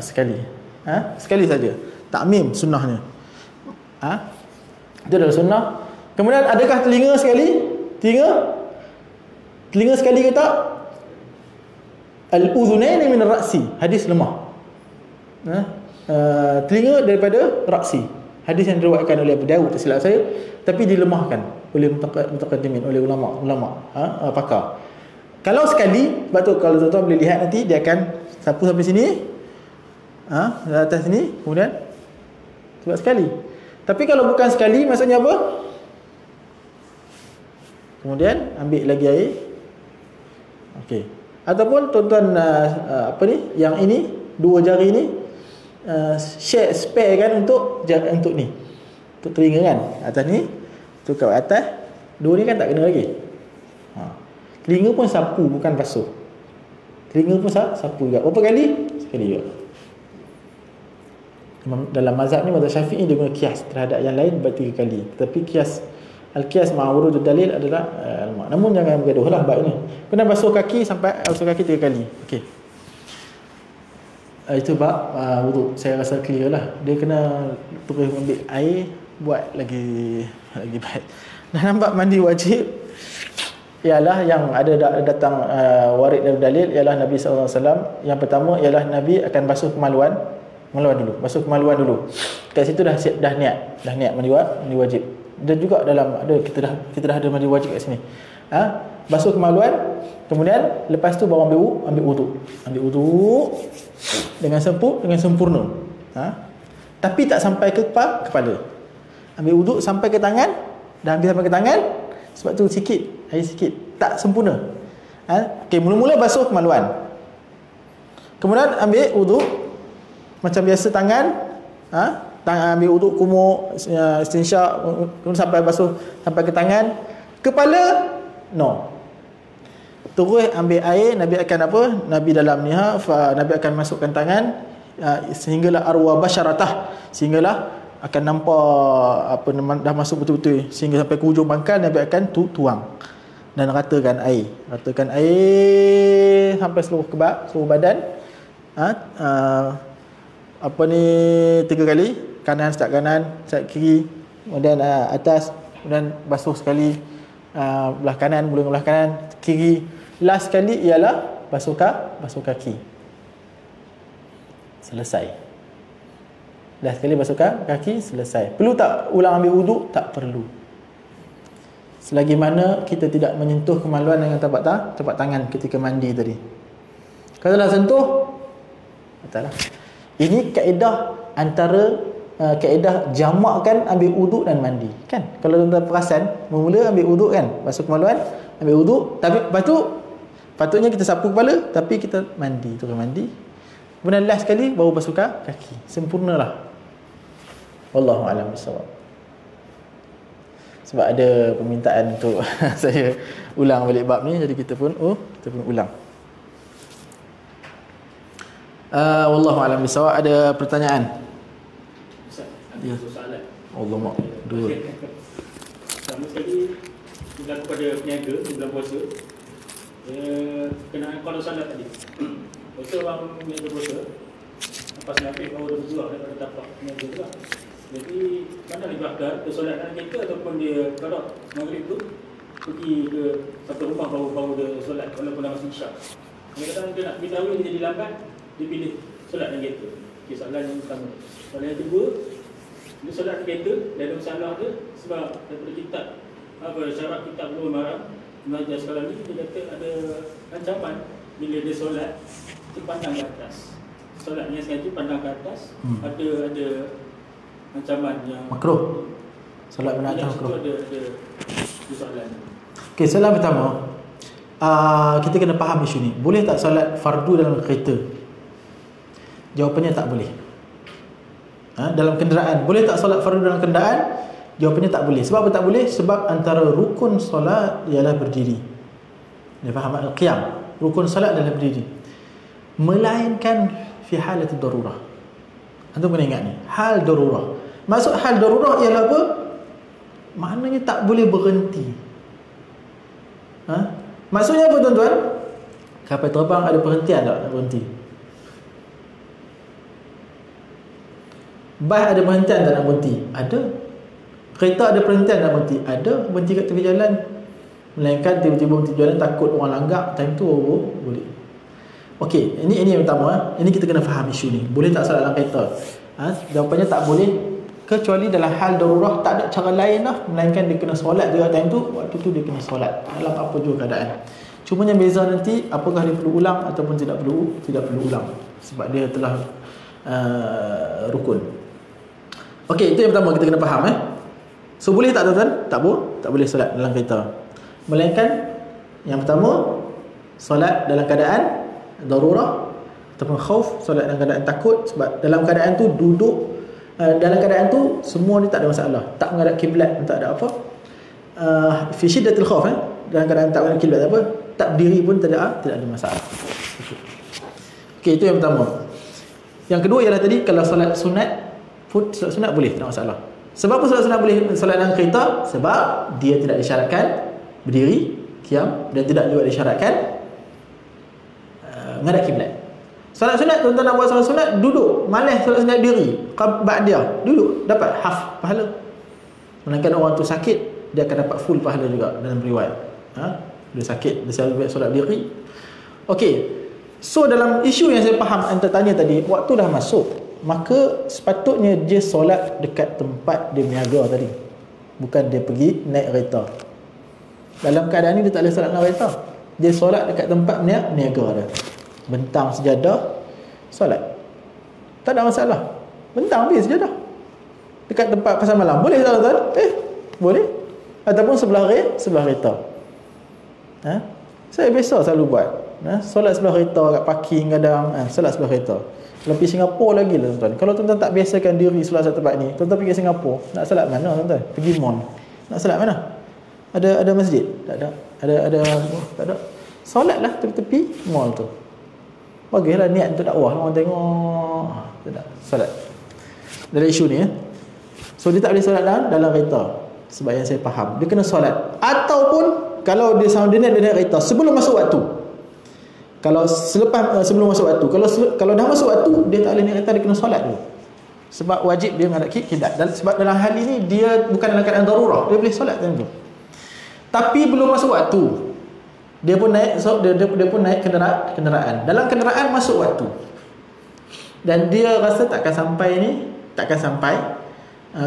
Sekali. Sekali saja. Takmim sunnahnya. Itu adalah sunnah. Kemudian adakah telinga sekali? Telinga sekali ke tak? Al-udhunaini min ar-ra'si. Hadis lemah. Telinga daripada ra'si. Hadis yang diriwayatkan oleh Abu Dawud, tersilap saya, tapi dilemahkan oleh mutaqaddimin, oleh ulama pakar. Kalau sekali, sebab tu kalau tuan-tuan boleh lihat nanti, dia akan sapu sampai sini, atas sini, kemudian sebab sekali. Tapi kalau bukan sekali, maksudnya apa? Kemudian ambil lagi air. Okey. Ataupun tuan-tuan yang ini, 2 jari ni spare kan untuk ni. Untuk telinga kan. Atas ni, tu kat atas, 2 ni kan tak kena lagi. Telinga pun sapu, bukan basuh. Telinga pun sapu juga. Berapa kali? Sekali juga. Dalam mazhab ni, mazhab Syafi'i, dia guna kias terhadap yang lain 3 kali. Tetapi al-kias ma'wurudul dalil adalah namun jangan bergaduh lah bab ni. Kena basuh kaki sampai 3 kali. Okey. Itu bab wuduk. Saya rasa clear lah. Dia kena terus ambil air, buat lagi baik. Dan nampak mandi wajib ialah yang ada datang warid dari dalil ialah Nabi SAW. Yang pertama ialah Nabi akan basuh kemaluan dulu. Basuh kemaluan dulu. Kat situ dah niat mandi wajib. Dan juga dalam kita dah ada mandi wajib kat sini. Basuh kemaluan, kemudian lepas tu baru ambil wuduk. Ambil wuduk dengan sempurna. Tapi tak sampai ke kepala. Ambil wuduk sampai ke tangan, dah ambil sampai ke tangan, sebab tu air sikit, tak sempurna. Okey, mula-mula basuh kemaluan. Kemudian ambil wuduk macam biasa tangan, ambil wuduk kumur, istinsyak, kemudian sampai basuh sampai ke tangan. Kepala no. Terus ambil air, Nabi akan apa? Nabi dalam ni Nabi akan masukkan tangan sehinggalah arwah basyaratah, sehinggalah akan nampak dah masuk betul-betul, sehingga sampai ke hujung pangkal Nabi akan tuang dan ratakan air sampai seluruh badan. 3 kali, kanan setiap kanan, setiap kiri, kemudian atas, kemudian basuh sekali belah kanan, belah kanan, kiri. Last sekali ialah basuh kaki. Selesai. Last sekali basuh kaki, selesai. Perlu tak ulang ambil wuduk? Tak perlu. Selagi mana kita tidak menyentuh kemaluan dengan tapak tangan ketika mandi tadi. Kalau dah sentuh, betul lah. Ini kaedah antara kaedah jamakkan ambil wuduk dan mandi. Kan? Kalau tuan-tuan perasan, mula ambil wuduk kan, basuh kemaluan, ambil wuduk, tapi lepas tu patutnya kita sapu kepala, tapi kita turun mandi. Kemudian last sekali baru basuh kaki. Sempurnalah. Wallahu a'lam bissawab. Sebab ada permintaan untuk saya ulang balik bab ni, jadi kita pun ulang. Wallahu a'lam bissawab. Ada pertanyaan? Ya. Soalan. Allah mak. Dua. Sama sekali berlaku pada peniaga bulan puasa. Kenaan kalau salat tadi. Betul orang peniaga puasa. Lepas Nabi baru dah berjuang daripada tapak peniaga juga. Jadi mana lebih afdal, dia solat dalam kereta ataupun dia kalau maghrib tu pergi ke satu rumah baru dia solat walaupun dah masih isyak. Kadang-kadang dia nak pergi tarawih, dia jadi lambat, dia pilih solat dalam kereta. Okay, soalan yang pertama. Soalan yang kedua, dia solat dalam kereta, dia ada masalah dia sebab daripada kitab syarat kitab Bulughul Maram mengajar sekarang ni, dia kata ada ancaman bila dia solat dia pandang ke atas. Solat ni sekali tu pandang ke atas, ada ancaman yang makruh. Solat menatang makruh. Ada soalan. Okey, soalan pertama, kita kena faham isu ni. Boleh tak solat fardu dalam kereta? Jawapannya tak boleh. Dalam kenderaan, boleh tak solat fardu dalam kenderaan? Jawapannya tak boleh. Sebab apa tak boleh? Sebab antara rukun solat ialah berdiri. Dia faham al-qiyam. Rukun solat adalah berdiri. Melainkan fi halat darurah. Antum kena ingat ni, hal darurah. Maksud hal darurah ialah apa? Maknanya tak boleh berhenti. Maksudnya apa tuan-tuan? Kapal terbang ada perhentian tak? Berhenti. Bas ada perhentian tak nak berhenti? Ada. Kereta ada perhentian nak berhenti? Ada. Berhenti kat tepi jalan. Melainkan tiba-tiba berhenti jalan takut orang langgar, time tu boleh. Okey, ini yang pertama. Ini kita kena faham isu ni. Boleh tak solat dalam kereta? Jawapannya tak boleh, kecuali dalam hal darurah, tak ada cara lain lah melainkan dia kena solat juga time tu. Waktu tu dia kena solat dalam apa juga keadaan. Cuma yang beza nanti, apakah dia perlu ulang ataupun tidak perlu ulang, sebab dia telah rukun. Okey, itu yang pertama kita kena faham. So boleh tak tuan-tuan? Tak boleh solat dalam kereta. Melainkan yang pertama, solat dalam keadaan darurah ataupun khauf, solat dalam keadaan takut. Sebab dalam keadaan tu duduk, dalam keadaan tu semua ni tak ada masalah. Tak menghadap kiblat, tak ada apa. Fi syiddatil khauf, dalam keadaan tak menghadap kiblat apa, tak berdiri pun tidak ada masalah. Okey, itu yang pertama. Yang kedua ialah tadi, kalau solat sunat pun, solat sunat boleh, tak masalah. Sebab apa solat sunat boleh solat dalam kereta? Sebab dia tidak disyaratkan berdiri, qiyam, dan tidak juga disyaratkan menghadap kiblat. Solat sunat, tuan-tuan nak buat solat sunat, duduk. Malas solat sunat diri, ba'diyah, duduk, dapat half pahala. Melainkan orang tu sakit, dia akan dapat full pahala juga dalam riwayat. Dia sakit, dia selalu solat diri. Okey. So dalam isu yang saya faham anda tanya tadi, waktu dah masuk, maka sepatutnya dia solat dekat tempat dia berniaga tadi. Bukan dia pergi naik kereta. Dalam keadaan ni dia tak boleh solat naik kereta. Dia solat dekat tempat berniaga dia. Bentang sejadah, solat. Tak ada masalah. Bentang pergi sejadah. Dekat tempat pasar malam. Boleh tak tuan? Boleh. Ataupun sebelah kereta. Saya biasa selalu buat. Solat sebelah kereta kat parking kadang. Solat sebelah kereta. Kalau pergi Singapura lagi lah tuan-tuan. Kalau tuan-tuan tak biasakan diri solat satu tempat ni, tuan-tuan pergi Singapura, nak solat mana tuan-tuan? Pergi mall. Nak solat mana? Ada masjid? Tak ada. Tak ada. Solatlah tepi-tepi mall tu. Bagilah niat untuk dakwah, orang tengok. Tak, solat. Dalam isu ni So dia tak boleh solat dalam kereta. Sebab yang saya faham, dia kena solat. Ataupun kalau dia naik kereta sebelum masuk waktu. Kalau sebelum masuk waktu. Kalau dah masuk waktu, dia tak boleh naik kereta, dia kena solat dulu. Sebab wajib dia menghadap kiblat. Sebab dalam hal ini dia bukan dalam keadaan darurah, dia boleh solat tentu. Tapi belum masuk waktu, dia pun naik kenderaan. Dalam kenderaan masuk waktu. Dan dia rasa takkan sampai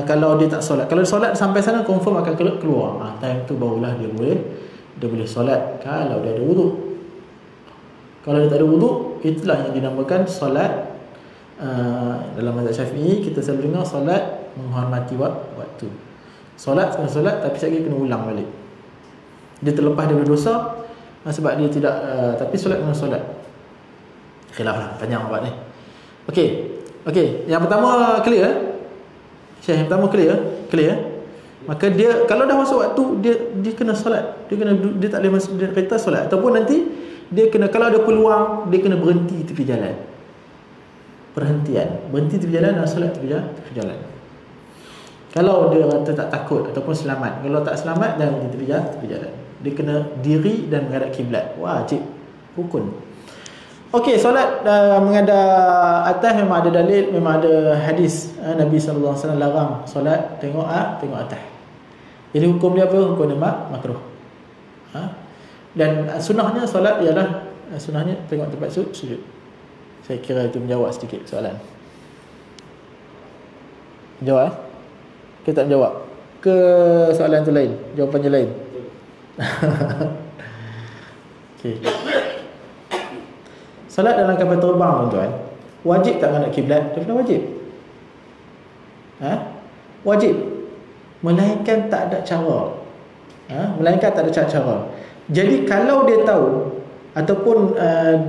kalau dia tak solat. Kalau dia solat sampai sana, confirm akan keluar. Time tu barulah dia boleh solat kalau dia ada wuduk. Kalau dia tak ada wuduk, itulah yang dinamakan solat. Dalam mazhab Syafi'i kita selalu dengar solat menghormati waktu. Solat tapi sekali kena ulang balik. Dia terlepas daripada dosa sebab dia tidak tapi solat kena solat. Khilaf lah, panjang abad ni. Okey, yang pertama clear. Syekh yang pertama clear. Maka dia kalau dah masuk waktu, dia kena solat. Dia tak boleh masuk dia kereta solat. Ataupun nanti dia kena, kalau ada peluang, dia kena berhenti tepi jalan. Perhentian, berhenti tepi jalan dan solat tepi jalan. Kalau dia kata tak takut ataupun selamat. Kalau tak selamat, jangan berhenti tepi jalan. Dia kena diri dan menghadap kiblat. Wajib, rukun. Okey, solat menghadap atas memang ada dalil, memang ada hadis. Nabi SAW larang solat tengok atas. Jadi hukum dia apa? Hukum dia makruh. Dan sunnahnya solat ialah sunnahnya tengok tempat sujud. Saya kira itu menjawab sedikit soalan. Jawab? Kita tak menjawab ke soalan tu lain? Jawapannya lain. Okey. Solat dalam kapal terbang tuan-tuan, wajib tak menghadap kiblat? Dia wajib. Wajib. Melainkan tak ada cara. Jadi kalau dia tahu ataupun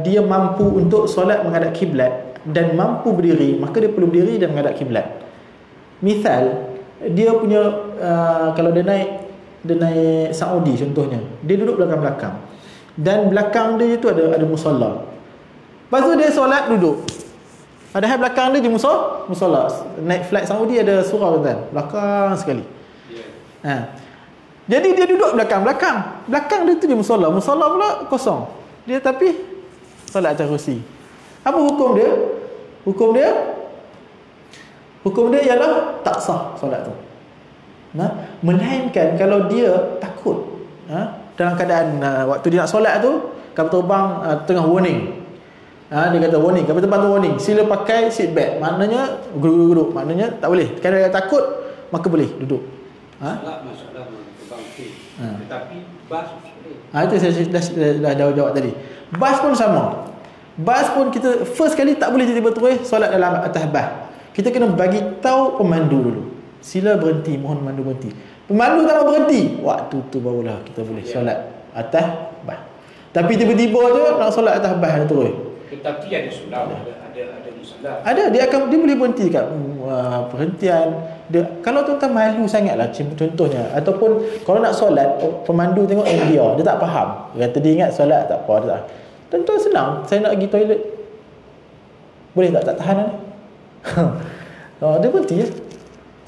dia mampu untuk solat menghadap kiblat dan mampu berdiri, maka dia perlu berdiri dan menghadap kiblat. Misal dia punya kalau dia naik Saudi contohnya, dia duduk belakang-belakang dan belakang dia itu ada musalla. Lepas tu dia solat duduk. Padahal belakang dia je musalla. Naik flight Saudi ada surau kan, belakang sekali. Jadi dia duduk belakang. Belakang dia tu je musalla. Musalla pula kosong. Dia tapi solat atas kerusi. Apa hukum dia? Hukum dia ialah tak sah solat tu. Melainkan kalau dia takut, dalam keadaan waktu dia nak solat tu, kapal terbang tengah warning. Dia kata warning, kapal terbang tu warning, sila pakai seat belt. Maknanya guruk-guruk, maknanya tak boleh. Kalau dia takut, maka boleh duduk. Masalah terbang okey. Tetapi bas boleh. Itu saya dah jawab tadi. Bas pun sama. Bas pun kita first kali tak boleh tiba-tiba terus solat dalam atas bas. Kita kena bagi tahu pemandu dulu. Sila berhenti, mohon pemandu berhenti. Pemandu tak mau berhenti, waktu tu barulah kita boleh solat atas bas. Tapi tiba-tiba je nak solat atas bas terus. Tetapi ada sunnah, ada musalla. Dia boleh berhenti kat perhentian. Kalau tuan-tuan malu sangatlah contohnya, ataupun kalau nak solat pemandu tengok dia tak faham. Dia kata dia ingat solat tak apa. Tuan-tuan senang, saya nak pergi toilet. Boleh tak tahan ni? Dia berhenti je.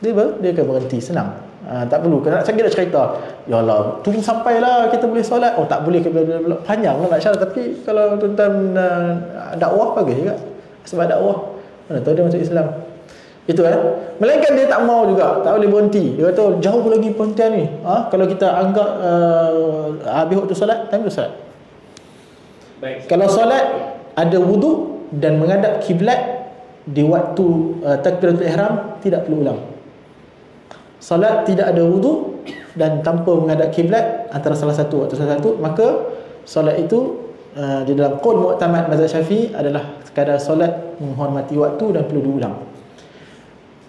Dia akan berhenti, senang. Tak perlu. Kalau nak cerita, ya Allah, tunggu sampailah kita boleh solat. Oh tak boleh, panjang lah nak syarat. Tapi kalau tuan-tuan dakwah bagus juga. Sebab dakwah mana tahu dia masuk Islam. Itu melainkan dia tak mau juga, tak boleh berhenti. Dia kata jauh lagi penghentian ni. Kalau kita anggap habis waktu solat, time tu solat. Baik. Kalau solat ada wudu dan menghadap kiblat di waktu takbiratul ihram, tidak perlu ulang. Salat tidak ada wudu dan tanpa menghadap kiblat antara salah satu atau salah satu, maka solat itu di dalam qaul mu'tamad mazhab Syafi'i adalah sekadar solat menghormati waktu dan perlu diulang.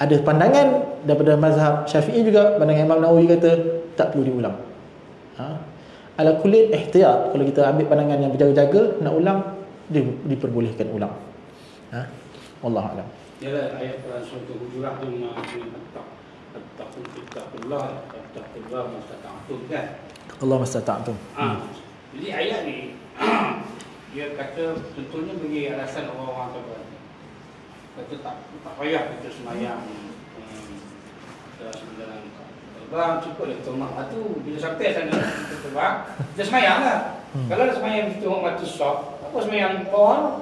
Ada pandangan daripada mazhab Syafi'i juga, pandangan Imam Nawawi kata tak perlu diulang. Ala kulli ihtiyat, kalau kita ambil pandangan yang berjaga-jaga nak ulang, diperbolehkan ulang. Wallahu a'lam. Ialah ayat surah Hujurat tu Attaqullah mastata'tum kan? Allah mastata'tum. Jadi ayat ni dia kata tentunya bagi alasan orang-orang kata tak payah kita semayang dalam terbang, cukup dia tengok tu bila sampai sana kita terbang, kita semayang lah. Kalau nak semayang kita tengok mata stop, apa semayang bawah?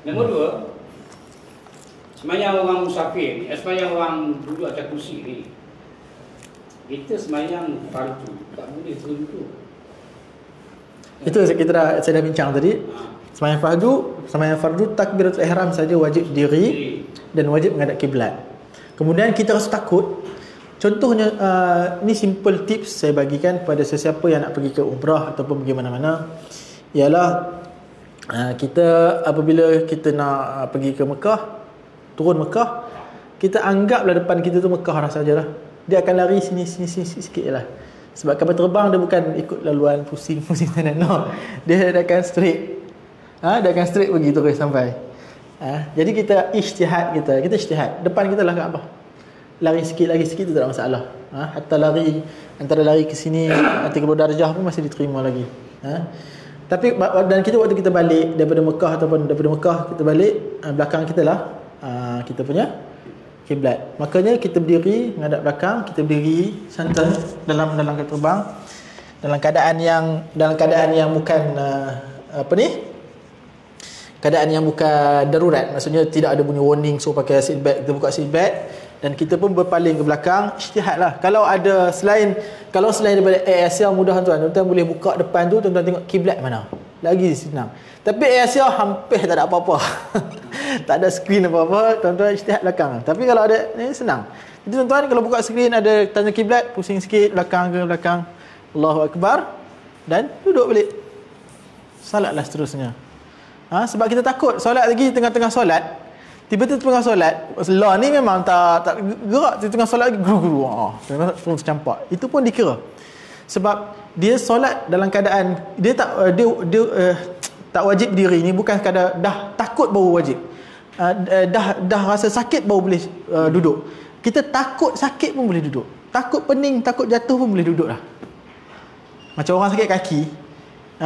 Nombor dua, semayang orang musafir ni, semayang orang duduk atas kursi ni, kita semayang fardu, tak boleh duduk. Itu saya dah bincang tadi. Semayang fardu takbiratul ihram saja wajib diri dan wajib menghadap kiblat. Kemudian kita rasa takut. Contohnya ni simple tips saya bagikan kepada sesiapa yang nak pergi ke umrah ataupun pergi mana-mana, ialah kita apabila kita nak pergi ke Mekah, turun Mekah, kita anggaplah depan kita tu Mekah lah sajalah. Dia akan lari sini sikit lah. Sebab kapal terbang dia bukan ikut laluan pusing sana, no. Dia akan straight. Dia akan straight pergi terus sampai. Jadi kita ijtihad, kita ijtihad. Depan kita lah Kaabah. Lari sikit lagi sikit tu tak ada masalah. Hatta lari antara lari ke sini 30 darjah pun masih diterima lagi. Tapi dan kita waktu kita balik daripada Mekah ataupun daripada Mekah kita balik, belakang kita lah kita punya kiblat. Makanya kita berdiri menghadap belakang, kita berdiri santai dalam kapal terbang dalam keadaan yang bukan keadaan yang bukan darurat. Maksudnya tidak ada bunyi warning so pakai seat belt, kita buka seat belt dan kita pun berpaling ke belakang, ijtihadlah. Kalau selain daripada Air Asia mudah tuan-tuan boleh buka depan tu, tuan-tuan tengok kiblat mana. Lagi senang. Tapi Air Asia hampir tak ada apa-apa. Tak ada skrin apa-apa, tuan-tuan ijtihad belakang. Tapi kalau ada ni senang. Jadi tuan-tuan kalau buka skrin ada tanda kiblat, pusing sikit belakang ke belakang. Allahu Akbar dan duduk balik. Salatlah seterusnya. Sebab kita takut solat lagi tengah-tengah solat, tiba-tiba tengah solat, lah ni memang tak gerak, tengah solat lagi guru-guru. Terus tercampak. Itu pun dikira. Sebab dia solat dalam keadaan dia tak wajib diri ni bukan sekadar dah takut baru wajib. Dah rasa sakit baru boleh duduk. Kita takut sakit pun boleh duduk. Takut pening, takut jatuh pun boleh duduk lah. Macam orang sakit kaki,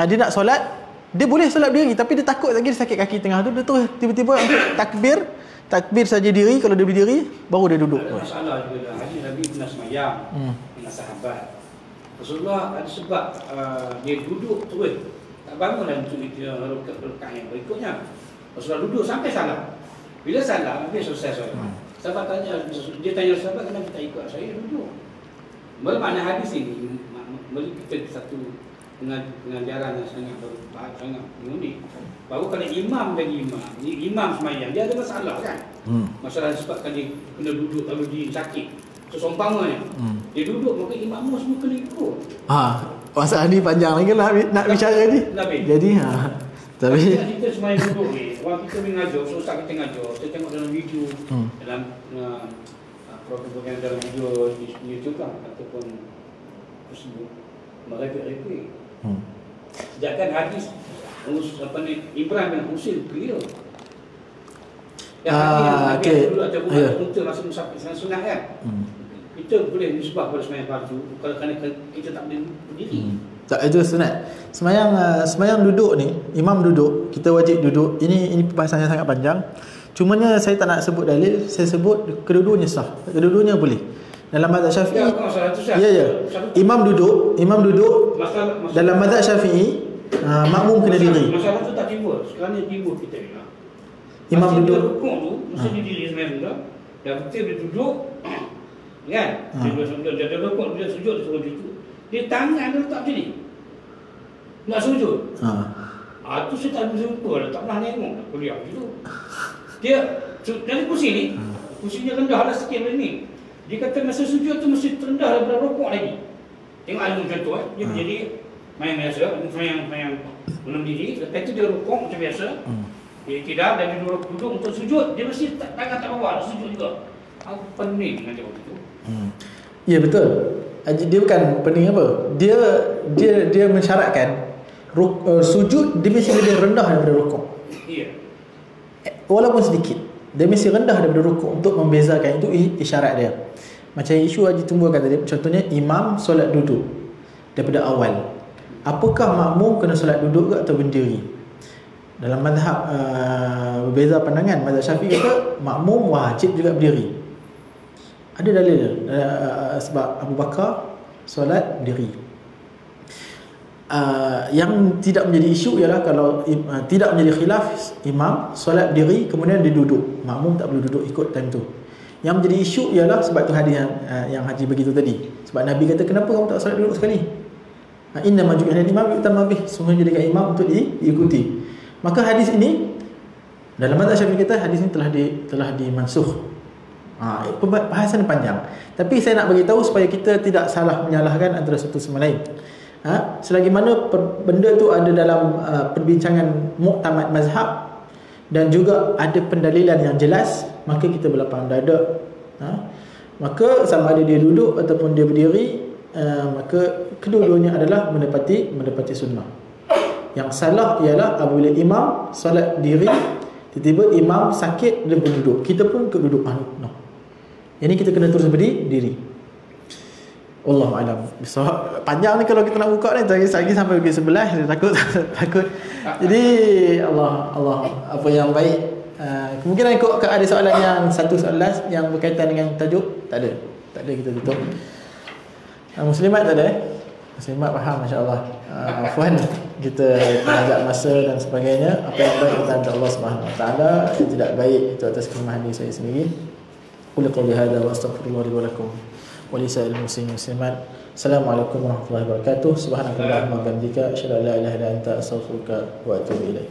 dia nak solat, dia boleh solat berdiri tapi dia takut lagi dia sakit kaki tengah tu, dia terus tiba-tiba takbir saja diri. Kalau dia berdiri baru dia duduk. Ada masalah juga dah. Nabi pernah semayang dengan sahabat. Rasulullah ada sebab dia duduk terus, tak bangunlah untuk rakaat yang berikutnya. Rasulullah duduk sampai salam. Bila salam, habis selesai solat. Sahabat dia tanya sahabat, kenapa tak ikut saya duduk? Bermakna hadis ini beri kita satu pengajaran yang sangat unik. Baru kalau imam semayang, dia ada masalah kan? Masalah sebabkan dia kena duduk lalu dia sakit. Seumpamanya dia duduk, maka imam semua kena ikut. Masalah ni panjang lagi lah nak bicara ni. Jadi tapi kita semayang duduk ni, orang kita mengajar, ustaz kita ngajar, kita tengok dalam video, dalam program dalam video di YouTube lah, ataupun tersebut merepek-repek. Sejakkan hadis Imran bin Husain clear. Okey. Untuk masa musafir sunat kan. Kita boleh nisbah pada sembahyang fardu kalau kita tak boleh berdiri. Tak, itu sunat. Sembahyang duduk ni, imam duduk, kita wajib duduk. Ini perbahasan yang sangat panjang. Cumanya saya tak nak sebut dalil, saya sebut kedua-duanya sah. Kedua-duanya boleh. Dalam mazhab Syafi'i, masalah tu ya ya. Imam duduk masalah dalam mazhab Syafi'i, makmum kena diri. Masalah tu tak timbul. Sekarang ni timbul kita ni. Imam masa duduk. dia rukuk tu, mesti dia diri sebenarnya tu. Dan betul dia duduk, kan? Dia rukuk, dia sujud, dia suruh gitu. Dia tangan dia letak macam ni. Nak sujud. Tu saya tak bisa lupa dah, tak pernah tengok kuliah gitu. Dia dari kursi ni, kursinya rendah lah sikit macam ni. Dia kata masa sujud tu mesti terendah daripada rukuk lagi. Tengok ada contoh dia menjadi main biasa, main belum diri, lepas tu dia rukuk macam biasa. Dia tidak, dan dia duduk untuk sujud, dia mesti tangan tak bawah, nak sujud juga. Aku pening dengan dia waktu tu. Ya betul. Dia bukan pening apa. Dia mensyaratkan sujud dia mesti lebih rendah daripada rukuk. Ya. Walaupun sedikit, dia mesti rendah daripada rukuk untuk membezakan. Itu isyarat dia. Macam isu Haji tumbuhkan tadi, contohnya imam solat duduk daripada awal. Apakah makmum kena solat duduk ke atau berdiri? Dalam mazhab berbeza pandangan. Mazhab Syafi'i kata makmum wajib juga berdiri. Ada dalil sebab Abu Bakar solat berdiri. Yang tidak menjadi isu ialah kalau tidak menjadi khilaf, imam solat berdiri kemudian dia duduk, makmum tak perlu duduk ikut time tu. Yang menjadi isu ialah sebab tu hadis yang Haji begitu tadi. Sebab Nabi kata kenapa kamu tak solat duduk sekali? Inna maju'ila imam yu'tamma bih, sungguh jadikan imam untuk diikuti. Maka hadis ini dalam mazhab Syafi'i kata hadis ini telah dimansukh. Bahasan panjang. Tapi saya nak bagi tahu supaya kita tidak salah menyalahkan antara satu sama lain. Selagi mana benda tu ada dalam perbincangan muktamad mazhab dan juga ada pendalilan yang jelas, maka kita berlapang dada. Maka sama ada dia duduk ataupun dia berdiri, maka kedua-duanya adalah mendapati sunnah. Yang salah ialah apabila imam solat diri, tiba-tiba imam sakit dia pun duduk, kita pun duduk. No. Yang ni kita kena terus berdiri. Wallahu alam. Panjang ni kalau kita nak buka ni lagi sampai pukul 11, takut. Jadi Allah apa yang baik. Kemungkinan kau ada soalan yang satu soalan yang berkaitan dengan tajuk? Tak ada, kita tutup. Muslimat tak ada Muslimat faham, masya-Allah. Afwan kita agak masa dan sebagainya. Apa yang baik kita minta Allah Subhanahu Wa Taala, yang tidak baik itu atas kelemahan diri saya sendiri. Qul qouli hadza wa astaghfirullah li wa lakum wa li sa'il muslimin muslimat. Assalamualaikum warahmatullahi wabarakatuh. Subhanakallahumma wa bihamdika asyhadu an la ilaha illa anta astaghfiruka wa atubu ilaik.